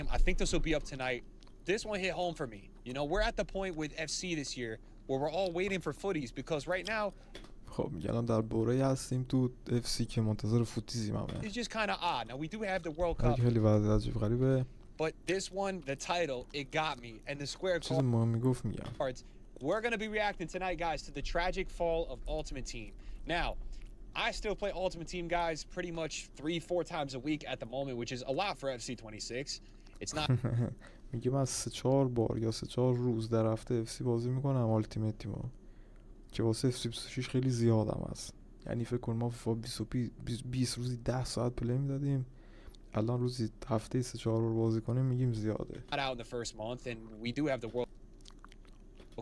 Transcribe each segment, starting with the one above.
I think this will be up tonight. This one hit home for me. You know, we're at the point with FC this year where we're all waiting for footies because right now خب میگم در بوره هستیم تو FC که منتظر فوتیزیم همه. it's just kind of odd. Now we do have the World Cup. خیلی وضع عجیب غریبه. But this one, the title, it got me. And the square چیز مهمی گفت میگم. cards. We're going to be reacting tonight, guys, to the tragic fall of Ultimate Team. Now, I still play Ultimate Team, guys, pretty much 3-4 times a week at the moment, which is a lot for FC26. It's not میگه من 3-4 بار یا 3-4 روز در هفته FC بازی میکنم آلتیمیت تیمو که واسه FC26 خیلی زیادم هست. یعنی فکر کن ما فیفا 20 روزی 10 ساعت پلی میدادیم، الان روزی هفته 3-4 بار بازی کنیم میگیم زیاده. out in the first month, and we do have the World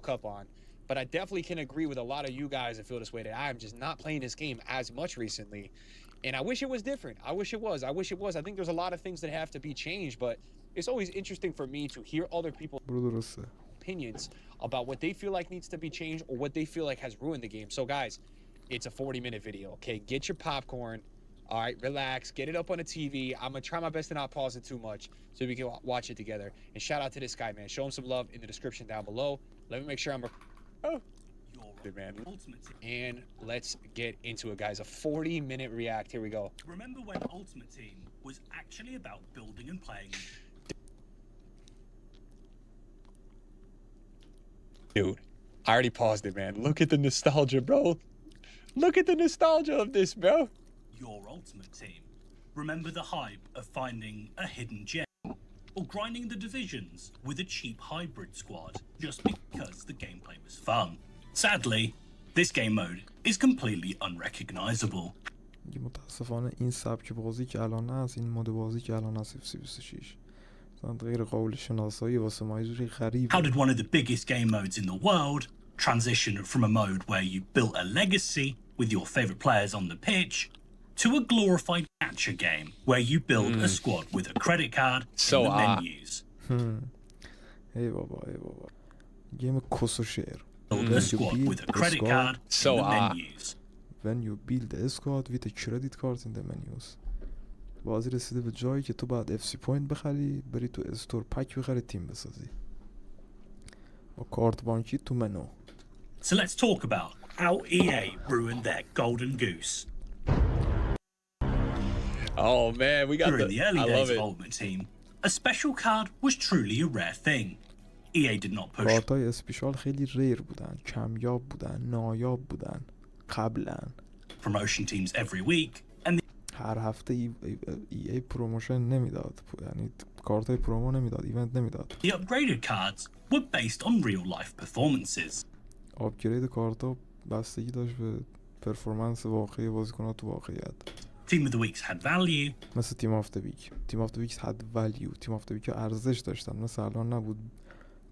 Cup on. But I definitely can agree with a lot of you guys that feel this way, that I'm just not playing this game as much recently. And I wish it was different. I wish it was. I think there's a lot of things that have to be changed, but it's always interesting for me to hear other people's opinions about what they feel like needs to be changed or what they feel like has ruined the game. So guys, it's a 40-minute video, okay? Get your popcorn. All right, relax, get it up on the TV. I'm gonna try my best to not pause it too much so we can watch it together. And shout out to this guy, man. Show him some love in the description down below. Let me make sure I'm man. And let's get into it, guys. A 40-minute react. Here we go. Remember when Ultimate Team was actually about building and playing? Dude, I already paused it, man. Look at the nostalgia, bro. Look at the nostalgia of this, bro. Your Ultimate Team. Remember the hype of finding a hidden gem or grinding the divisions with a cheap hybrid squad just because the gameplay was fun. Sadly, this game mode is completely unrecognizable. متاسفانه این سبک بازی که الان هست، این مود بازی که الان هست FC26 غیر قابل شناسایی واسه ما، یه جوری غریبه. How did one of the biggest game modes in the world transition from a mode where you built a legacy with your favorite players on the pitch to a glorified gacha game where you build a squad with a credit card in the menus? ای بابا گیم کس و شعر. Build a squad with a credit card in the menus. When you build a squad with a credit card in the menus. بازی رسیده به جایی که تو باید FC پوینت بخری، بری تو استور پک بخری، تیم بسازی با کارت بانکی تو منو. So let's talk about how EA ruined their golden goose. Oh man, we got During the early days of Ultimate Team, a special card was truly a rare thing. EA did not push. کارتای اسپیشال خیلی ریر بودن، کمیاب بودن، نایاب بودن قبلا. Promotion teams every week. هر هفته EA پروموشن نمیداد، یعنی کارتای پرومو نمیداد، ایونت نمیداد. The upgraded cards were based on real life performances. آپگرید کارتا بستگی داشت به پرفورمنس واقعی بازیکن‌ها تو واقعیت. Team of the Weeks had value. مثل تیم آف دی ویک. تیم آف دی ویک had value. تیم آف دی ویک ارزش داشتن. مثل الان نبود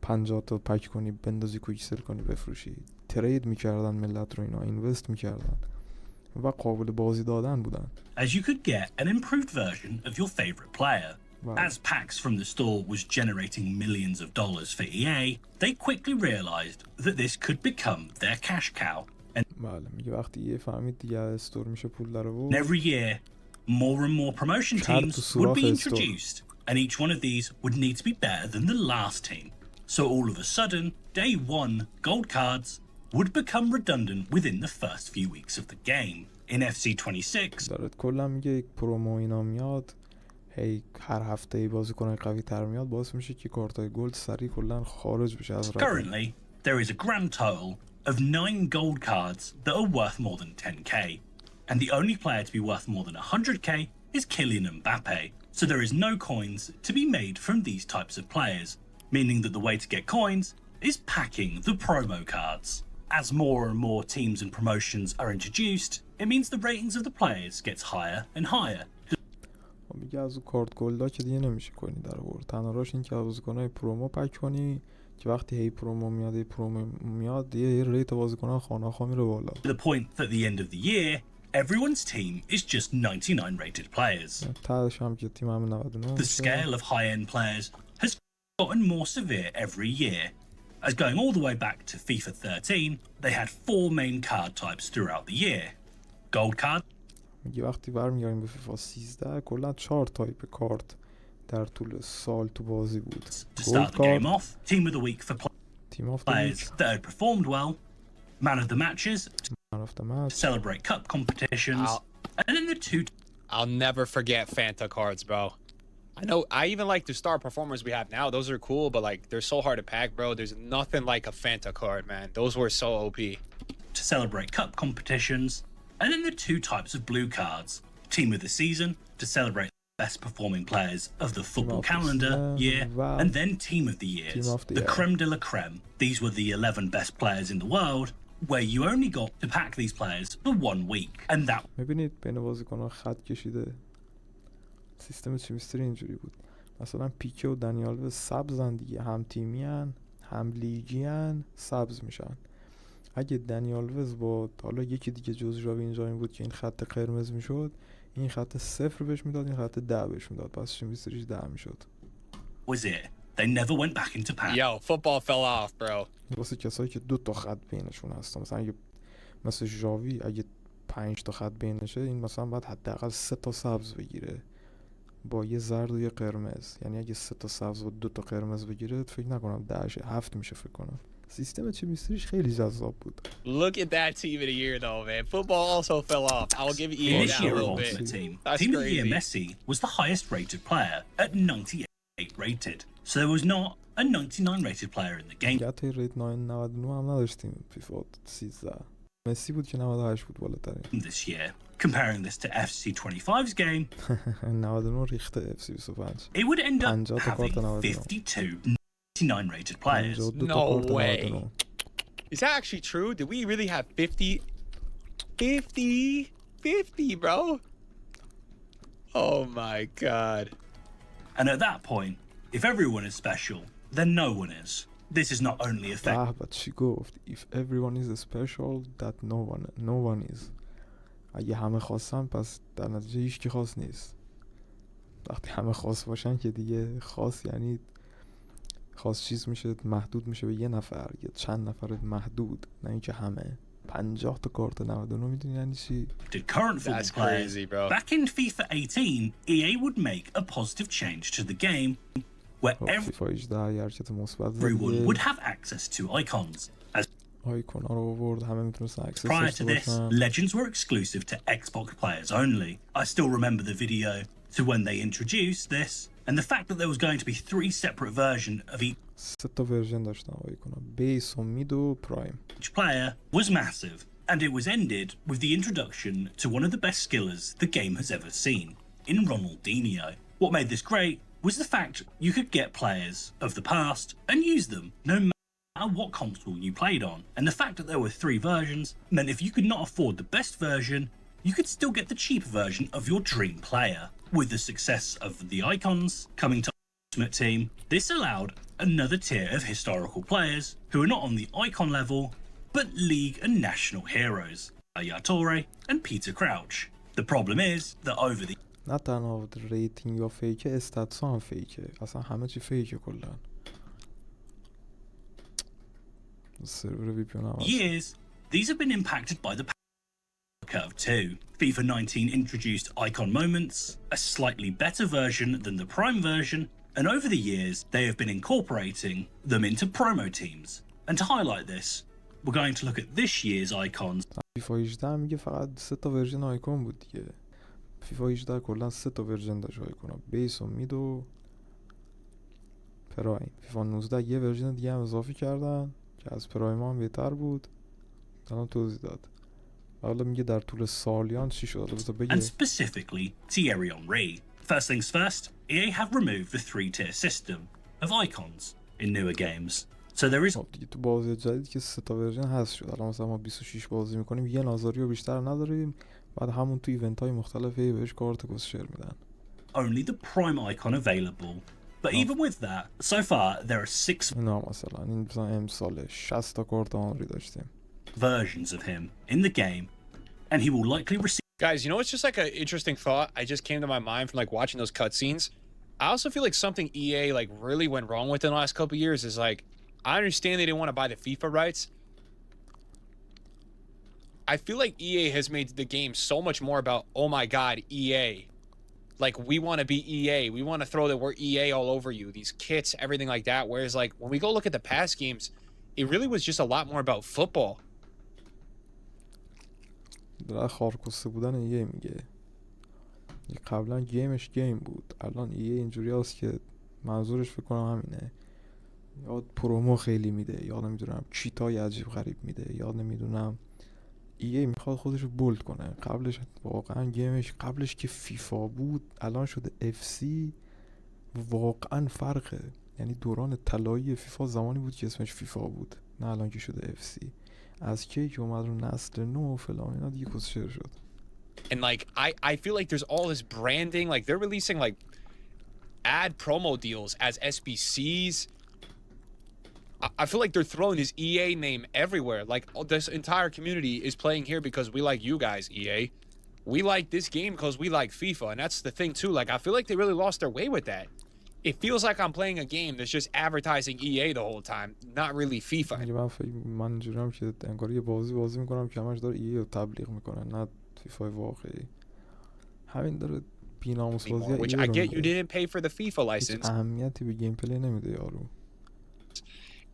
50 تا پک کنی بندازی کویک سل کنی بفروشی. ترید میکردن ملت رو، اینا اینوست میکردن و قابل بازی دادن بودن. As you could get an improved version of your favorite player. As packs from the store was generating millions of dollars for EA, they quickly realized that this could become their cash cow. بله میگه وقتی یه فهمید دیگه استور میشه پول داره و every year more and more promotion teams would be introduced and each one of these would need to be better than the last team. So all of a sudden, day one gold cards would become redundant within the first few weeks of the game. In FC26 داره کلا میگه یک پرومو اینا میاد، هی هر هفته بازیکن قوی تر میاد، باعث میشه که کارتای گلد سریع کلا خارج بشه از رقم. Currently, there is a grand total of 9 gold cards that are worth more than 10k, and the only player to be worth more than 100k is Kylian Mbappe. So there is no coins to be made from these types of players, meaning that the way to get coins is packing the promo cards. As more and more teams and promotions are introduced, it means the ratings of the players gets higher and higher. میگه از کارت گلدا که دیگه نمیشه کنی در آورد، تنها راهش این که بازیکنای پرومو پک کنی که وقتی هی پرومو میاد یه ریت بازیکن‌ها خانه‌ها میره بالا. To the point that at the end of the year, everyone's team is just 99 rated players. تهش هم که تیم همه 99. The scale of high-end players has gotten more severe every year. As going all the way back to FIFA 13, they had 4 main card types throughout the year. Gold card. میگه وقتی برمیگردیم به فیفا 13 کلا 4 تایپ کارت در طول سال تو بازی بود. To گولد start the game کارت، off, Team of the Week for تیم آف players that had performed well, Man of the Matches من رفتم to مچ. celebrate cup competitions, and then the two I'll never forget Fanta cards, bro. I know. I even like the star performers we have now. Those are cool, but like they're so hard to pack, bro. There's nothing like a Fanta card, man. Those were so OP. to celebrate cup competitions, and then the two types of blue cards, Team of the Season to celebrate the best performing players of the football of the calendar season, year, wow. and then Team of the Years, Team of the the year. creme de la creme. These were the 11 best players in the world, where you only got to pack these players for 1 week, and that میبینید بین بازیکن‌ها خط کشیده. سیستم چیمیستری اینجوری بود. مثلا پیکه و دنیال و سبزن دیگه، هم تیمیان هم لیگیان، سبز میشن. اگه دنیال وز با حالا یکی دیگه جز ژاوی اینجا این بود که این خط قرمز میشد، این خط 0 بهش میداد، این خط 10 بهش میداد، پس چیمیستریش 10 میشد. was it. They never went back into pack. Yo, football fell off, bro. واسه کسایی که 2 تا خط بینشون هست، مثلا اگه مثل ژاوی اگه 5 تا خط بینشه، این مثلا باید حداقل 3 تا سبز بگیره با یه زرد و یه قرمز. یعنی اگه 3 تا سبز و 2 تا قرمز بگیره، فکر نکنم 10 7 میشه فکر کنم. سیستم چیمیستریش خیلی جذاب بود. Look at that team of the year, though, man. Football also fell off. I will give In EA this that a year of little Ultimate bit. Team, That's Team of the Year crazy. Messi was the highest rated player at 98 rated. So there was not a 99 rated player in the game گت ریت 99 هم نداشتیم فیفا 13. مسی بود که 98 بود بالاترین. this year. Comparing this to FC25's game, 99 ریخته FC 25. it would end up 50 تا کارت having 99. 52 99 rated players. 52 تا No کارت way. 99. Is that actually true? Did we really have 50? 50, bro? Oh my god. And at that point, if everyone is special, then no one is. This is not only affecting به چی گفت؟ If everyone is special that no one is. اگه همه خاصن پس در نتیجه هیچ کی خاص نیست. وقتی همه خاص باشن که دیگه خاص یعنی خاص چیز میشه، محدود میشه به یه نفر یا چند نفر محدود، نه اینکه همه. 50 تا کارت 99 میدونی یعنی چی؟ current football That's players. crazy, bro. Back in FIFA 18, EA would make a positive change to the game where خب فیفا 18 یه حرکت مثبت everyone would زدیه. have access to icons. As آیکونا رو آورد، همه میتونستن اکسس prior داشته to this, باشن. Legends were exclusive to Xbox players only. I still remember the video to when they introduced this, and the fact that there was going to be 3 separate versions of 3 تا ورژن داشتن آیکونا، بیس و مید و پرایم. each player was massive, and it was ended with the introduction to one of the best skillers the game has ever seen, in Ronaldinho. What made this great was the fact you could get players of the past and use them no matter what console you played on, and the fact that there were 3 versions meant if you could not afford the best version, you could still get the cheaper version of your dream player. With the success of the icons coming to Ultimate Team, this allowed another tier of historical players who are not on the icon level but league and national heroes, Yaya Toure and Peter Crouch. The problem is that over the نه تنها ریتینگ یا فیکه، استاتس هم فیکه، اصلا همه چی فیکه کلا. سرور وی پی ان years, these have been impacted by the curve too. FIFA 19 introduced icon moments, a slightly better version than the Prime version, and over the years they have been incorporating them into promo teams. And to highlight this, we're going to look at this year's icons فیفا 18 میگه فقط 3 تا ورژن آیکون بود دیگه. فیفا 18 کلا 3 تا ورژن داشت آیکونا، بیس و مید و پرایم. فیفا 19 یه ورژن دیگه هم اضافه کردن که از پرایم هم بهتر بود، الان توضیح داد. حالا میگه در طول سالیان چی شد، بذار and بگه. specifically Thierry Henry. First things first, EA have removed the 3-tier system of icons in newer games. So there is خب دیگه تو بازی جدید که 3 تا ورژن هست شد، الان مثلا ما 26 بازی میکنیم، یه نازاری رو بیشتر نداریم، بعد همون تو ایونت های مختلف بهش کارت کسشر میدن. only the Prime icon available. But even with that, so far there are 6 اینا مثلا این مثلا امسال 60 تا کارت آنری داشتیم. versions of him in the game, and he will likely receive Guys, you know what's just like an interesting thought? I just came to my mind from like watching those cutscenes. I also feel like something EA like really went wrong with in the last couple of years is like, I understand they didn't want to buy the FIFA rights. I feel like EA has made the game so much more about, oh my god, EA. like we want to be EA. We want to throw that we're EA all over you. These kits, everything like that. Whereas like when we go look at the past games, it really was just a lot more about football. در خارکسته بودن ایه میگه قبلا گیمش گیم بود، الان ایه اینجوری هست که منظورش فکر کنم همینه، یاد پرومو خیلی میده، یاد نمیدونم چیتای عجیب غریب میده، یاد نمیدونم ایه میخواد خودش رو بولد کنه. قبلش واقعا گیمش قبلش که فیفا بود الان شده اف سی، واقعا فرقه. یعنی دوران طلایی فیفا زمانی بود که اسمش فیفا بود، نه الان که شده اف سی. از کی که اومد رو نسل نو و فلان اینا دیگه کسچر شد. And like I feel like there's all this branding, like they're releasing like ad promo deals as SBCs. I feel like they're throwing this EA name everywhere. Like this entire community is playing here because we like you guys, EA. We like this game because we like FIFA, and that's the thing too. Like I feel like they really lost their way with that. It feels like I'm playing a game that's just advertising EA the whole time, not really FIFA. من اینجوریم که انگار یه بازی میکنم که همش داره ایه رو تبلیغ میکنن، نه فیفا واقعی. همین داره بی‌ناموس بازی ایه Which I get you didn't pay for the FIFA license. اهمیتی به گیم پلی نمیده یارو.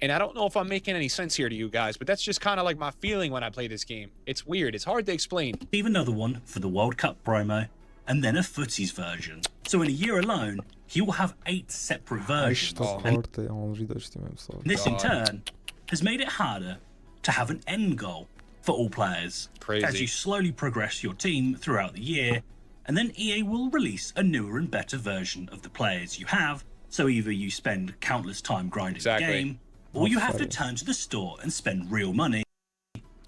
And I don't know if I'm making any sense here to you guys, but that's just kind of like my feeling when I play this game. It's weird. It's hard to explain. Leave another one for the World Cup promo, and then a footies version. So in a year alone, he will have 8 separate versions. And this in turn has made it harder to have an end goal for all players. Crazy. As you slowly progress your team throughout the year, and then EA will release a newer and better version of the players you have. So either you spend countless time grinding the game, or you have to turn to the store and spend real money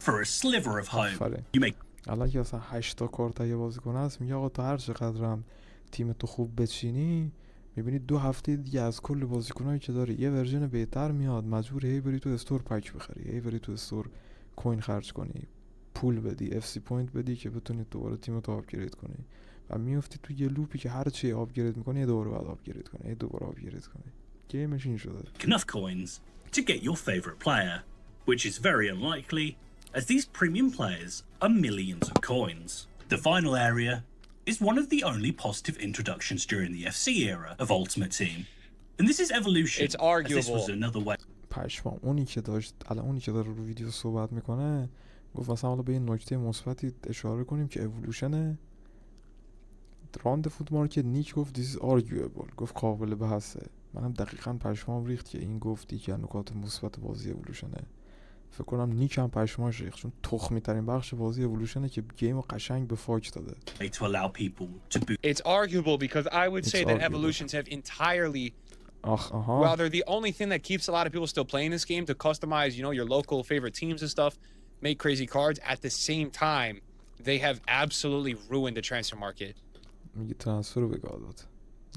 for a sliver of home. You make الان که اصلا 8 تا کارت یه بازیکن هست میگه آقا تو هر چقدرم تیم تو خوب بچینی میبینی 2 هفته دیگه از کل بازیکنایی که داره یه ورژن بهتر میاد، مجبور هی بری تو استور پک بخری، هی بری تو استور کوین خرج کنی، پول بدی، اف سی پوینت بدی که بتونی دوباره تیمتو آپگرید کنی و میافتی تو یه لوپی که هر چی آپگرید میکنی یه دوباره بعد آپگرید کنی، یه دوباره آپگرید کنی. گیمش این شده. enough coins to get your favorite player, which is very unlikely as these premium players are millions of coins. The final area is one of the only positive introductions during the FC era of Ultimate Team. And this is Evolution. It's as this arguable. was another way. پشمام اونی که داشت الان اونی که داره رو ویدیو صحبت میکنه گفت مثلا حالا به این نکته مثبتی اشاره کنیم که اِوولوشن راند فوت مارکت نیک گفت this is arguable، گفت قابل بحثه. منم دقیقاً پشمام ریخت که این گفتی که نکات مثبت بازی اِوولوشنه. فکر کنم نیک هم پشماش ریخت چون تخمی ترین بخش بازی اِوولوشنه که گیمو قشنگ به فاک داده. To allow people to boot. It's arguable because I would say that Evolutions have entirely, while they're the only thing that keeps a lot of people still playing this game to customize, you know, your local favorite teams and stuff, make crazy cards. At the same time, they have absolutely ruined the transfer market. میگه ترانسفر رو بگاه داد.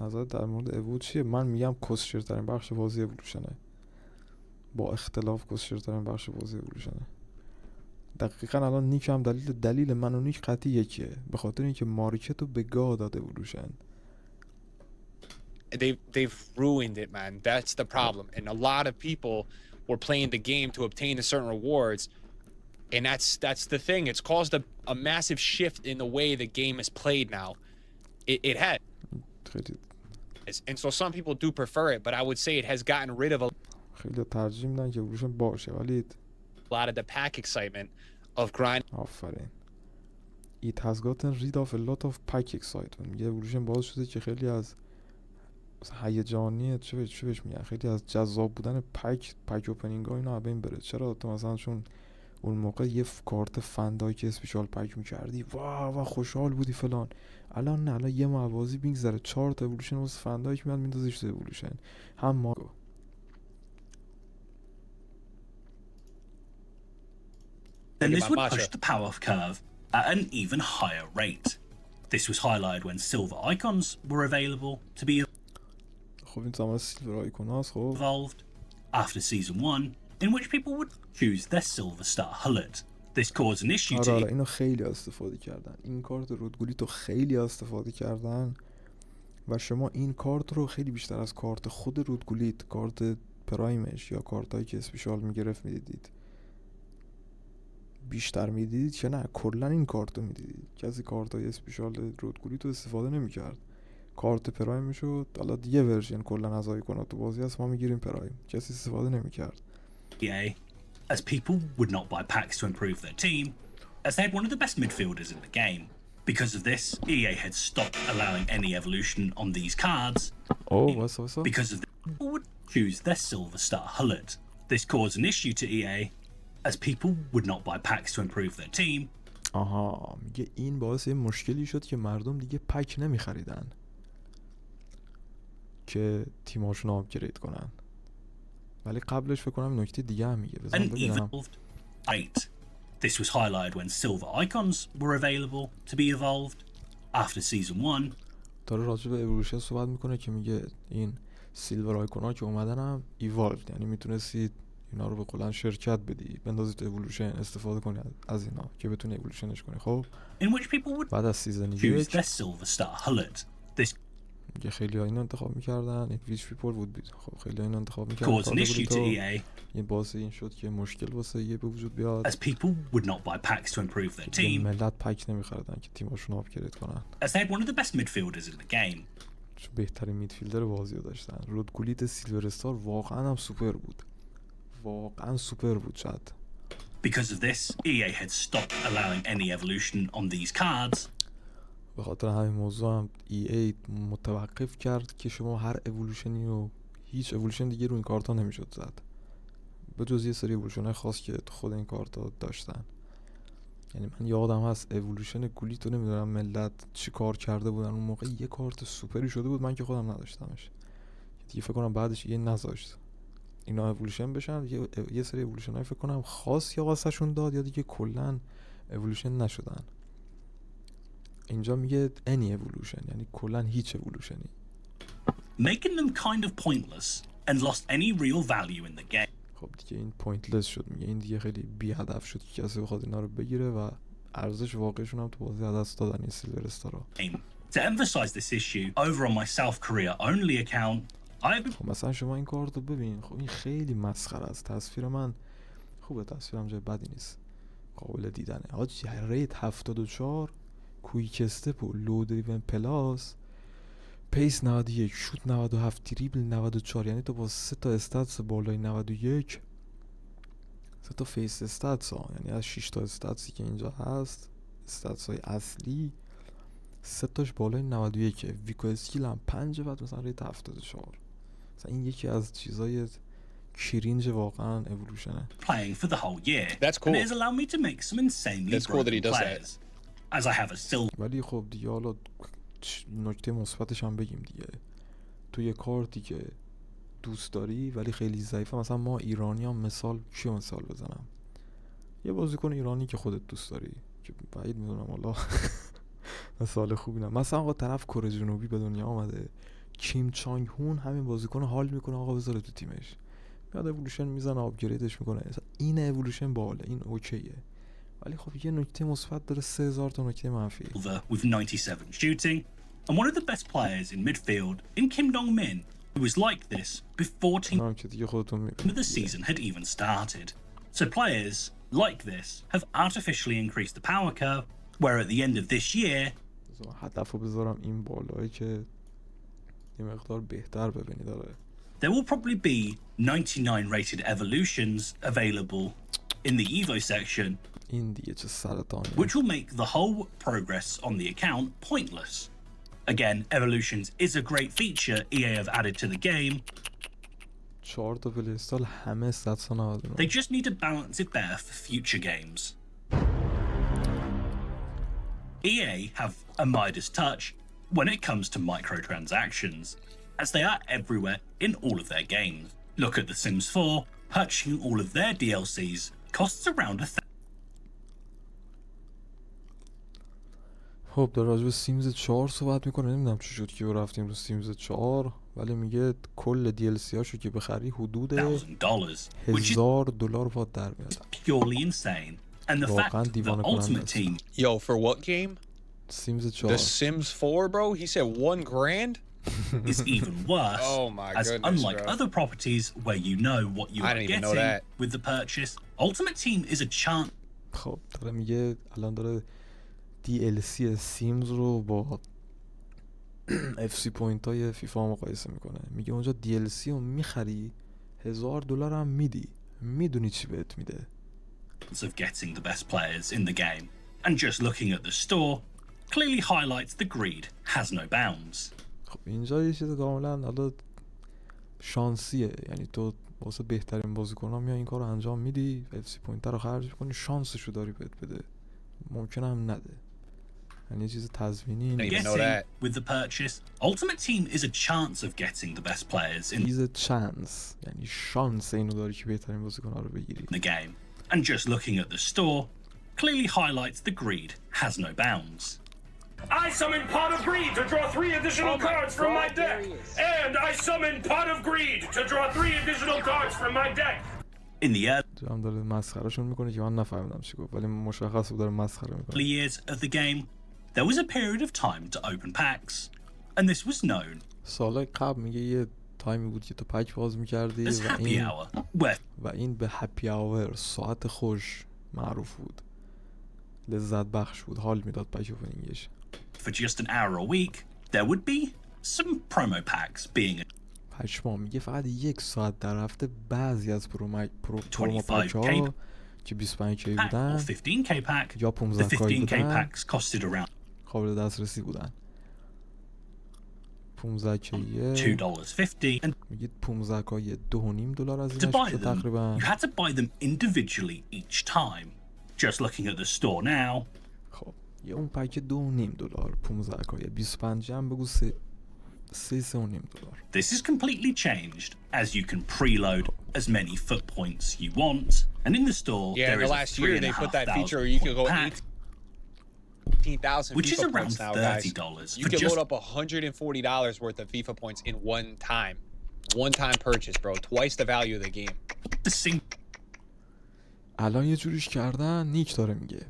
نظرت در مورد اِوو چیه؟ من میگم کسشرترین بخش بازی اِوولوشنه. با اختلاف کسشرترین بخش بازی اِوولوشنه. دقیقاً الان نیک هم دلیل من و نیک قطعی یکیه، به خاطر اینکه مارکت رو به گاه داده اِوولوشن. They've ruined it, man. That's the problem. And a lot of people were playing the game to obtain a certain rewards, and that's the thing. It's caused a massive shift in the way the game is played now. It has. And so some people do prefer it, but I would say it has gotten rid of خیلی ترجیح میدن که اِوولوشن باشه ولی a lot of the pack excitement of grind. آفرین. It has gotten rid of a lot of pack excitement. میگه اِوولوشن باعث شده که خیلی از هیجانی چه بهش میگن، خیلی از جذاب بودن پک اوپنینگ ها اینا بین بره. چرا؟ تو مثلا چون اون موقع یه کارت فندایی که اسپیشال پک میکردی واه خوشحال بودی فلان، الان نه، الان یه موازی میگذره 4 تا اِوولوشن واسه فندایی میاد میندازیش تو اِوولوشن. هم ما Then this would push the power curve at an even higher rate. This was highlighted when silver icons were available to be خب این زمان سیلور آیکون هاست. خب evolved after season 1, in which people would choose their silver star hullet. This caused an issue to اینو خیلی استفاده کردن. این کارت رودگولی تو خیلی استفاده کردن و شما این کارت رو خیلی بیشتر از کارت خود رودگولیت، کارت پرایمش یا کارتایی که اسپیشال میگرفت میدیدید. بیشتر میدیدید که نه، کلا این کارت رو میدیدید. کسی کارتای اسپیشال رودگولیت رو استفاده نمیکرد. کارت پرایم میشد. حالا یه ورژن کلا از آیکونات تو بازی هست، ما میگیریم پرایم، کسی استفاده نمیکرد. EA, as people would not buy packs to improve their team, as they had one of the best midfielders in the game. Because of this, EA had stopped allowing any evolution on these cards. واسه Because of this, people would choose their Silver Star Hullet. This caused an issue to EA, as people would not buy packs to improve their team. آها، میگه این باعث یه مشکلی شد که مردم دیگه پک نمیخریدن که تیماشون آپگرید کنن. ولی قبلش فکر کنم نکته دیگه هم میگه، بذار And ببینم. evolved. Right. This was highlighted when silver icons were available to be evolved after season 1. داره راجع به اِوولوشن صحبت میکنه که میگه این سیلور آیکونا که اومدن هم ایوالد، یعنی میتونستید اینا رو به قولن شرکت بدی، بندازید اِوولوشن، استفاده کنید از اینا که بتونی اِوولوشنش کنی. خب In which people would بعد از سیزن choose 1 their silver star hullet. This میگه خیلی ها اینو انتخاب میکردن، این ویچ پیپل بود. خب خیلی ها اینو انتخاب میکردن. caused an issue to EA, این باعث این شد که مشکل واسه یه به وجود بیاد. as people would not buy packs to improve their team, ملت پک نمیخردن که تیماشون آپگرید کنن. as they had one of the best midfielders in the game. چون بهترین میدفیلدر بازی رو داشتن. رودگولیت سیلور استار واقعا هم سوپر بود، واقعا سوپر بود. شاید Because of this, EA had stopped allowing any evolution on these cards. به خاطر همین موضوع هم EA متوقف کرد که شما هر اِوولوشنی رو، هیچ اِوولوشن دیگه رو این کارت ها نمیشد زد، به جز یه سری اِوولوشن های خاص که خود این کارت ها داشتن. یعنی من یادم هست اِوولوشن گولیت رو نمیدونم ملت چی کار کرده بودن اون موقع، یه کارت سوپری شده بود، من که خودم نداشتمش دیگه. فکر کنم بعدش یه نذاشت اینا اِوولوشن بشن. یه سری اِوولوشن های فکر کنم خاص یا واسهشون داد یا دیگه کلا اِوولوشن نشدن. اینجا میگه any evolution، یعنی کلا هیچ اِوولوشنی. making them kind of pointless and lost any real value in the game. خب دیگه این پوینتلس شد، میگه این دیگه خیلی بی هدف شد که کسی بخواد اینا رو بگیره و ارزش واقعیشون هم تو بازی از دست دادن این سیلور استارا. To emphasize this issue, over on my South Korea only account, I've خب مثلا شما این کارت رو ببین، خب این خیلی مسخره است. تصویر من خوبه، تصویرم جای بدی نیست، قابل دیدنه. حاجی ریت 74، کویک استپ و لو دریون پلاس، پیس 91، شوت 97، دریبل 94. یعنی تو با 3 تا استاتس بالای 91، 3 تا فیس استاتس ها، یعنی از 6 تا استاتسی که اینجا هست، استاتس های اصلی 3 تاش بالای 91، ویکو اسکیل هم 5، بعد مثلا ریت 74. مثلا این یکی از چیزای کرینج واقعا اِوولوشنه. playing for the whole year. That's cool. And it has allowed me to make some insanely That's cool that he broken does that. players. As I have a silver ولی خب دیگه حالا نکته مثبتش هم بگیم دیگه. تو یه کارتی که دوست داری ولی خیلی ضعیفه، مثلا ما ایرانی هم مثال بزنم، یه بازیکن ایرانی که خودت دوست داری که بعید میدونم حالا مثال خوبی نه، مثلا آقا طرف کره جنوبی به دنیا آمده، کیم چانگ هون همین بازیکن حال میکنه آقا بذاره تو تیمش، میاد اِوولوشن میزنه آپگریدش میکنه. این اِوولوشن باله، این اوکیه. ولی خب یه نکته مثبت داره، 3000 تا نکته منفی. with 97 shooting, and one of the best players in midfield in Kim Dong-min, who was like this before team اونم که دیگه خودتون of the season had even started. So players like this have artificially increased the power curve, where at the end of this year, هدف رو بذارم این بالایی که یه مقدار بهتر ببینی داره. there will probably be 99 rated evolutions available in the Evo section, این دیگه چه سرطانیه. which will make the whole progress on the account pointless. Again, evolutions is a great feature EA have added to the game. 4 تا پلی استال همه استاتس ها 99. They just need to balance it better for future games. EA have a Midas touch when it comes to microtransactions, as they are everywhere in all of their games. Look at The Sims 4, purchasing all of their DLCs costs around خب در راجب سیمز 4 صحبت میکنه. نمیدونم چی شد که رفتیم رو سیمز 4، ولی میگه کل DLC هاشو که بخری حدود $1,000, which is $1000 باید در میاد. purely insane. And the fact واقعا that دیوانه Ultimate کننده است. Team Yo, for what game? سیمز The 4 Sims 4, bro? He said $1,000? is even worse, Oh my as goodness, unlike bro. other properties where you know what you I are didn't even know getting that. with the purchase, Ultimate Team is a chance خب داره میگه الان داره DLC سیمز رو با FC پوینت های فیفا مقایسه میکنه، میگه اونجا DLC رو میخری $1000 هم میدی، میدونی چی بهت میده. of getting the best players in the game, and just looking at the store clearly highlights the greed has no bounds. خب اینجا یه چیز کاملا حالا شانسیه، یعنی تو واسه بهترین بازیکن‌ها میای این کارو انجام میدی، FC پوینت رو خرج می‌کنی، شانسشو داری بهت بده، ممکنه هم نده. یعنی یه چیز تضمینی نیست. Even know Getting that. with the purchase, Ultimate Team is a chance of getting the best players in چیز چانس، یعنی شانس اینو داری که بهترین بازیکن‌ها رو بگیری. the game, and just looking at the store clearly highlights the greed has no bounds. I summon Pot of Greed to draw 3 additional Oh my cards from my God, deck. there he is. And I summon Pot of Greed to draw 3 additional cards from my deck. In the هم داره مسخرهشون میکنه که من نفهمیدم چی گفت، ولی مشخص بود داره مسخره early میکنه. years of the game, there was a period of time to open packs, and this was known سالای قبل میگه یه تایمی بود که تو پک باز میکردی as happy hour, where و این به هپی آور، ساعت خوش معروف بود، لذت بخش بود، حال میداد پک اوپنینگش. for just an hour a week, there would be some promo packs being پشما میگه فقط 1 ساعت در هفته بعضی از پرومو 25K پک ها که 25K pack or بودن 15K pack. یا The 15K 15K بودن packs costed around قابل دسترسی بودن. 15K $2.50, and میگه 15K $2.5 از to اینش buy میشه them, تقریبا. you had to buy them individually each time. Just looking at the store now, خب یه اون پک $2.5 15K 25 هم بگو 3.5 $3.5. this is completely changed as you can preload as many foot points you want, and in the store Yeah, there in the is last a year they put that feature where you could go 18,000 which is FIFA around points now, guys. $30 You for can just load up $140 worth of FIFA points in one time purchase, bro. Twice the value of the game. the sing الان یه جوریش کردن، نیک داره میگه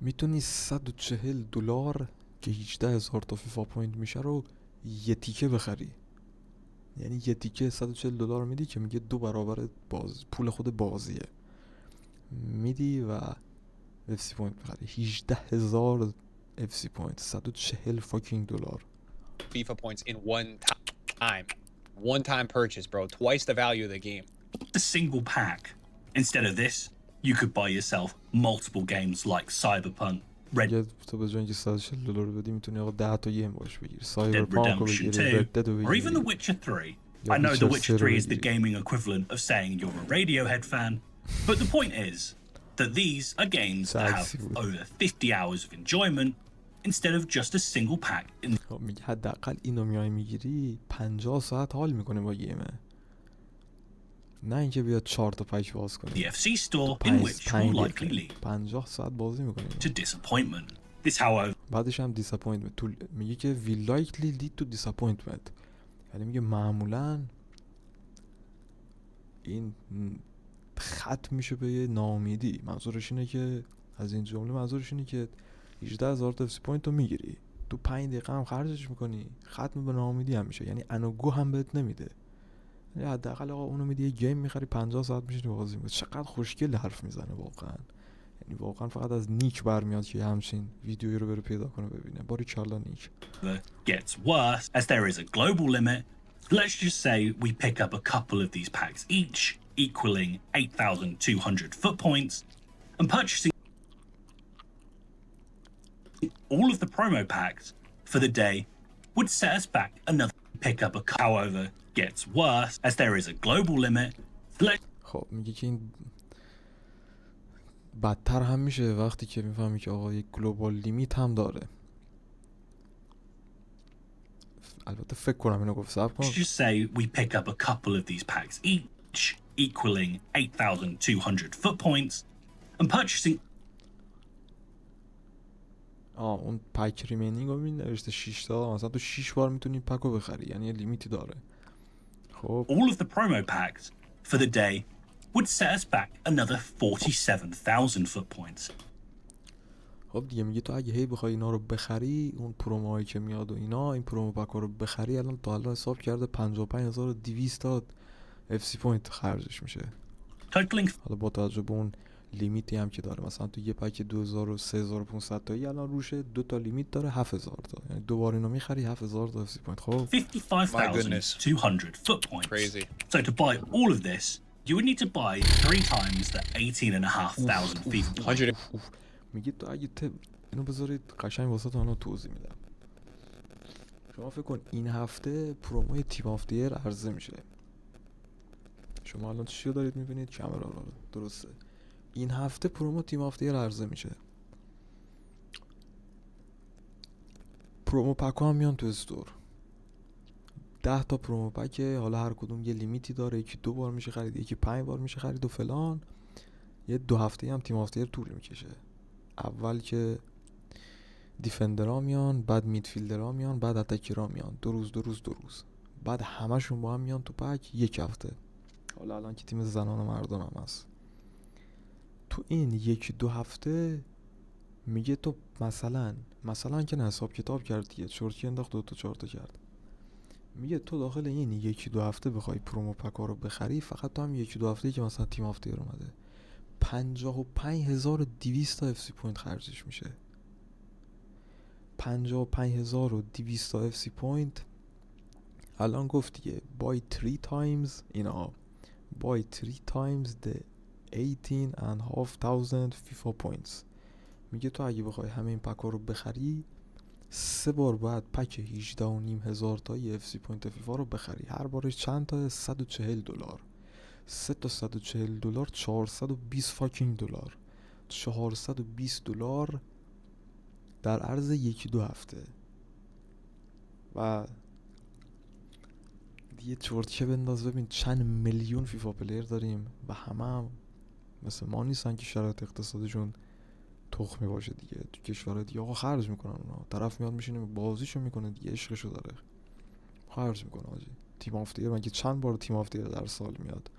میتونی $140 که 18,000 تا فیفا پوینت میشه رو یه تیکه بخری. یعنی یه تیکه $140 میدی که میگه 2 برابر پول خود بازیه، میدی و FC پوینت بخری. 18,000 FC پوینت، $140 FIFA points in one time purchase, bro. Twice the value of the game. the single pack. Instead of this, you could buy yourself multiple games like Cyberpunk, Red یه تو به جای اینکه $140 بدی میتونی آقا 10 تا گیم باش بگیری، Dead سایبرپانک رو Redemption بگیری، 2, رد دد رو or even The بگیری. Witcher 3. Yeah, I know The Witcher Witcher 3 is 3 the gaming equivalent of saying you're a Radiohead fan, but the point is that these are games that have over 50 hours of enjoyment instead of just a single pack in خب میگه حداقل اینو میای میگیری 50 ساعت حال میکنه با گیمه، نه اینکه بیاد 4 تا پک باز کنی. the FC store in which will likely lead 50 ساعت بازی میکنی. to disappointment. This, however, بعدش هم disappointment. میگه که we likely lead to disappointment، یعنی میگه معمولا این ختم میشه به یه ناامیدی. منظورش اینه که از این جمله منظورش اینه که 18,000 تا FC پوینت رو میگیری، تو 5 دقیقه هم خرجش میکنی، ختم به ناامیدی هم میشه، یعنی انوگو هم بهت نمیده. یعنی حداقل آقا اونو میدی یه گیم میخری 50 ساعت میشینی بازی میکنی. چقدر خوشگل حرف میزنه واقعا، یعنی واقعا فقط از نیک برمیاد که همچین ویدیویی رو بره پیدا کنه ببینه. باریکلا نیک. gets worse as there is a global limit. Let's just say we pick up a couple of these packs each, equaling 8,200 foot points, and purchasing all of the promo packs for the day would set us back another pick up a however gets worse as there is a global limit. خب میگه که این بدتر هم میشه وقتی که میفهمی که آقا یک گلوبال لیمیت هم داره. البته فکر کنم اینو گفت. صبر کن. Let's just say we pick up a couple of these packs each, equaling 8,200 foot points, and purchasing اون پک ریمینینگ رو نوشته 6 تا، مثلا تو 6 بار میتونی پک رو بخری، یعنی یه لیمیتی داره. خب all of the promo packs for the day would set us back another 47,000 foot points. خب دیگه میگه تو اگه هی بخوای اینا رو بخری، اون پروموهایی که میاد و اینا، این پرومو پک رو بخری، الان تا الان حساب کرده 55,200 تا FC پوینت خرجش میشه. Totaling حالا با توجه به اون لیمیتی هم که داره. مثلا تو یه پک 2000 و 3500 تایی الان روشه 2 تا لیمیت داره 7000 تا، یعنی دوباره اینو میخری 7000 تا FC پوینت. خب 55,200 foot points. Crazy. So to buy all of this, you would need to buy 3 times the 18,500 FIFA points. 100. میگه تو اگه اینو بذارید قشنگ واسه تو توضیح میدم. شما فکر کن این هفته پروموی تیم آف دیر عرضه میشه. شما الان چی رو دارید میبینید؟ کامرا رو. درسته. این هفته پرومو تیم آف دیر عرضه میشه. پرومو پک ها هم میان تو استور. 10 تا پرومو پک، حالا هر کدوم یه لیمیتی داره، یکی 2 بار میشه خرید، یکی 5 بار میشه خرید و فلان. یه 2 هفته هم تیم آف دیر طول میکشه. اول که دیفندرها میان، بعد میدفیلدرها میان، بعد اتکرها میان. 2 روز. بعد همشون با هم میان تو پک 1 هفته. حالا الان که تیم زنان و مردان هم هست. تو این 1-2 هفته میگه تو مثلا که نه حساب کتاب کرد دیگه، چرتی انداخت 2 تا 4 تا کرد. میگه تو داخل این 1-2 هفته بخوای پرومو پکا رو بخری، فقط تو هم 1-2 هفته که مثلا تیم آف دیر اومده 55,200 تا اف سی پوینت خرجش میشه. 55,200 تا اف سی پوینت. الان گفت دیگه buy 3 times اینا، buy 3 times the 18,500 FIFA points. میگه تو اگه بخوای همه این پکا رو بخری 3 بار باید پک 18,500 تایی اف سی پوینت فیفا رو بخری. هر بارش چند تا؟ $140. 3 تا $140 420 فاکینگ دلار. $420 در عرض 1-2 هفته. و دیگه چرتکه بنداز ببین چند میلیون فیفا پلیر داریم و همه مثل ما نیستن که شرایط اقتصادشون تخمی باشه دیگه. تو کشورهای دیگه آقا خرج میکنن اونا. طرف میاد میشینه بازیشو میکنه دیگه، عشقشو داره، خرج میکنه. آجی تیم آف دیر مگه چند بار تیم آف دیر در سال میاد؟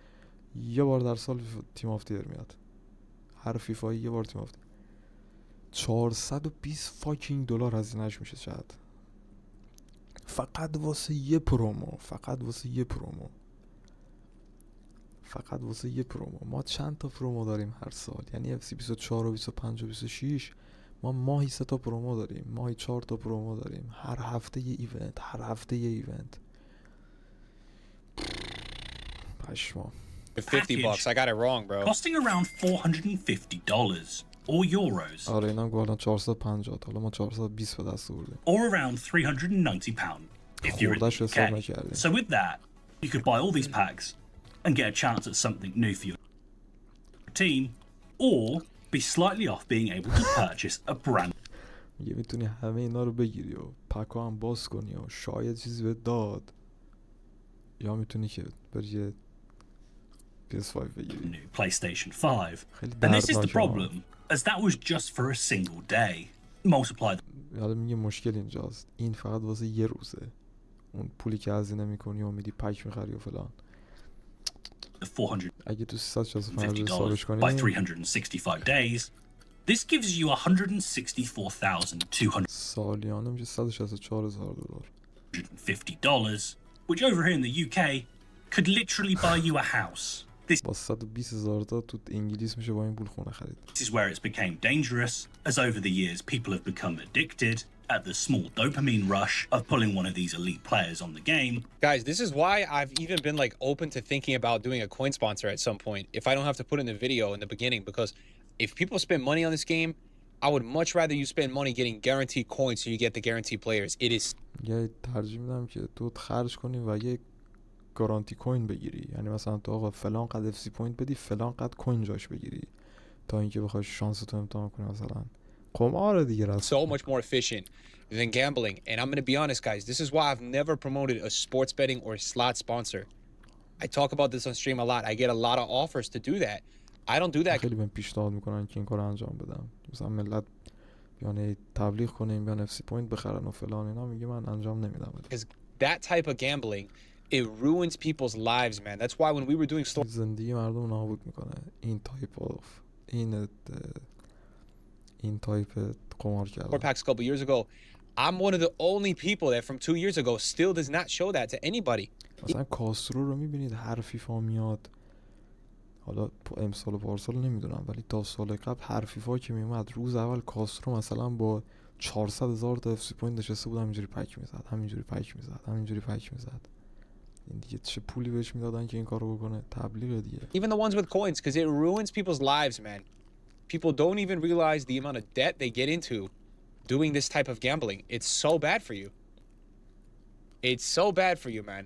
یه بار در سال تیم آف دیر میاد. هر فیفایی یه بار تیم آف دیر. 420 فاکینگ دلار هزینه‌اش میشه شاید. فقط واسه یه پرومو. ما چند تا پرومو داریم هر سال؟ یعنی FC 24 و 25 و 26 ما ماهی 3 تا پرومو داریم، ماهی 4 تا پرومو داریم، هر هفته یه ایونت. پشما. $50. I got it wrong, bro. Costing around $450 or euros, آره اینا گفتن 450 تا، حالا ما 420 به دست آوردیم. or around £390 if you're in خورده‌شو the حساب UK. نکردیم. So with that, you could buy all these packs and get a chance at something new for your team, or be slightly off being able to purchase a brand میگه میتونی همه اینا رو بگیری و پکا هم باز کنی و شاید چیزی بهت داد، یا میتونی که بری یه PS5 بگیری. new PlayStation 5. خیلی And this is the دردناکه. problem, as that was just for a single day. Multiply حالا میگه مشکل اینجاست، این فقط واسه یه روزه. اون پولی که هزینه میکنی و میدی پک میخری و فلان، the $450 اگه تو 365 حسابش by کنی 365 days, this gives you $164,250, سالیانه میشه $164,000. which over here in the UK could literally buy you a house. This با 120,000 تا تو انگلیس میشه با این پول خونه خرید. is where it's became dangerous, as over the years people have become addicted at the small dopamine rush of pulling one of these elite players on the game. Guys, this is why I've even been like open to thinking about doing a coin sponsor at some point if I don't have to put in the video in the beginning, because if people spend money on this game, I would much rather you spend money getting guaranteed coins so you get the guaranteed players. It is یه ترجیح میدم که تو خرج کنی و یه گارانتی کوین بگیری. یعنی مثلا تو آقا فلان قد اف سی پوینت بدی، فلان قد کوین جاش بگیری، تا اینکه بخوای شانس تو امتحان کنی. مثلا قمار دیگه راست. so much more efficient than gambling. And I'm going to be honest, guys, this is why I've never promoted a sports betting or slot sponsor. I talk about this on stream a lot. I get a lot of offers to do that. I don't do that. خیلی بهم پیشنهاد میکنن که این کارو انجام بدم. مثلا ملت بیان تبلیغ کنیم، بیان اف سی پوینت بخرن و فلان اینا، میگه من انجام نمیدم. Because that type of gambling, it ruins people's lives, man. That's why when we were doing store زندگی مردم نابود میکنه این تایپ آف این تایپ قمار کردن. packs a couple years ago, I'm one of the only people that from 2 years ago still does not show that to anybody. مثلا کاسترو رو میبینید هر فیفا میاد، حالا امسال و پارسال نمیدونم، ولی تا سال قبل هر فیفا که میومد روز اول کاسترو مثلا با 400,000 تا اف سی پوینت نشسته بود، همینجوری پک میزد، همینجوری پک میزد، همینجوری پک میزد. این دیگه چه پولی بهش میدادن که این کارو بکنه؟ تبلیغ دیگه. Even the ones with coins, because it ruins people's lives, man. People don't even realize the amount of debt they get into doing this type of gambling. It's so bad for you. It's so bad for you, man.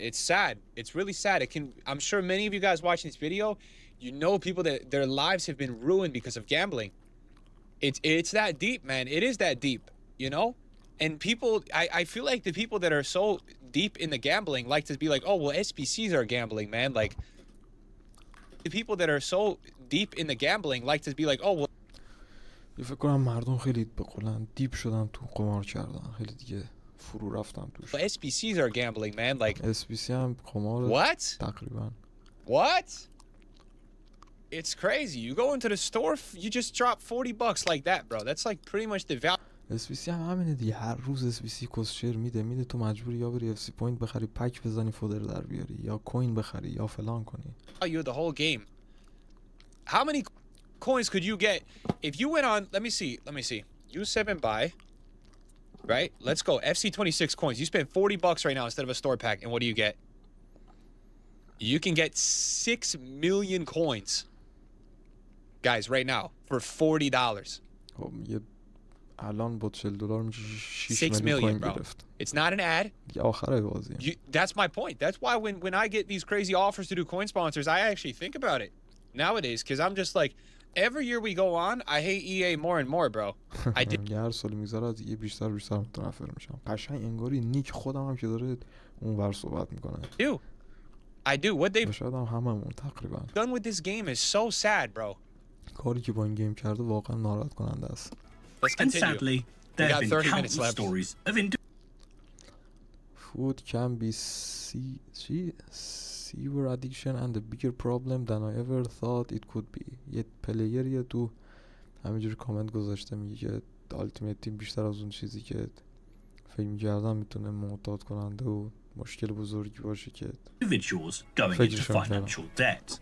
It's sad. It's really sad. It can. I'm sure many of you guys watching this video, you know people that their lives have been ruined because of gambling. It's that deep, man. It is that deep, you know? And people, I feel like the people that are so deep in the gambling like to be like, oh, well, SPCs are gambling, man. Like, the people that are so deep in the gambling like to be like, oh, well, فکر کنم مردم خیلی به قولن دیپ شدن تو قمار کردن، خیلی دیگه فرو رفتن توش. SPCs are gambling, man. Like, SPC هم قمار. what? تقریبا. What? It's crazy. You go into the store, you just drop $40 like that, bro. That's like pretty much the value. SPC هم همینه دیگه، هر روز SPC کسچر میده تو مجبوری یا بری FC پوینت بخری پک بزنی فودر در بیاری، یا کوین بخری یا فلان کنی. You the whole game. How many coins could you get if you went on? Let me see. U7 buy. Right? Let's go. FC26 coins. You spend $40 right now instead of a store pack, and what do you get? You can get 6 million coins, guys, right now for $40. خب یه الان با $40 میشه 6 6 میلیون million, کوین bro. گرفت. It's not an ad. دیگه آخره بازی. That's my point. That's why when I get these crazy offers to do coin sponsors, I actually think about it nowadays, because I'm just like, every year we go on, I hate EA more and more, bro. I did. هر سال میذاره دیگه بیشتر متنفر میشم. قشنگ انگاری نیک خودم هم که داره اونور صحبت میکنه. I do. What they've شاید هم هممون تقریبا. done with this game is so sad, bro. کاری که با این گیم کرده واقعا ناراحت کننده است. Let's And continue. sadly, there We have got been 30 minutes countless left. stories of Food can be severe addiction and a bigger problem than I ever thought it could be. یه پلیریه تو همینجوری کامنت گذاشته میگه که التیمیت تیم بیشتر از اون چیزی که فکر می‌کردم میتونه معتاد کننده و مشکل بزرگی باشه که individuals going into financial debt.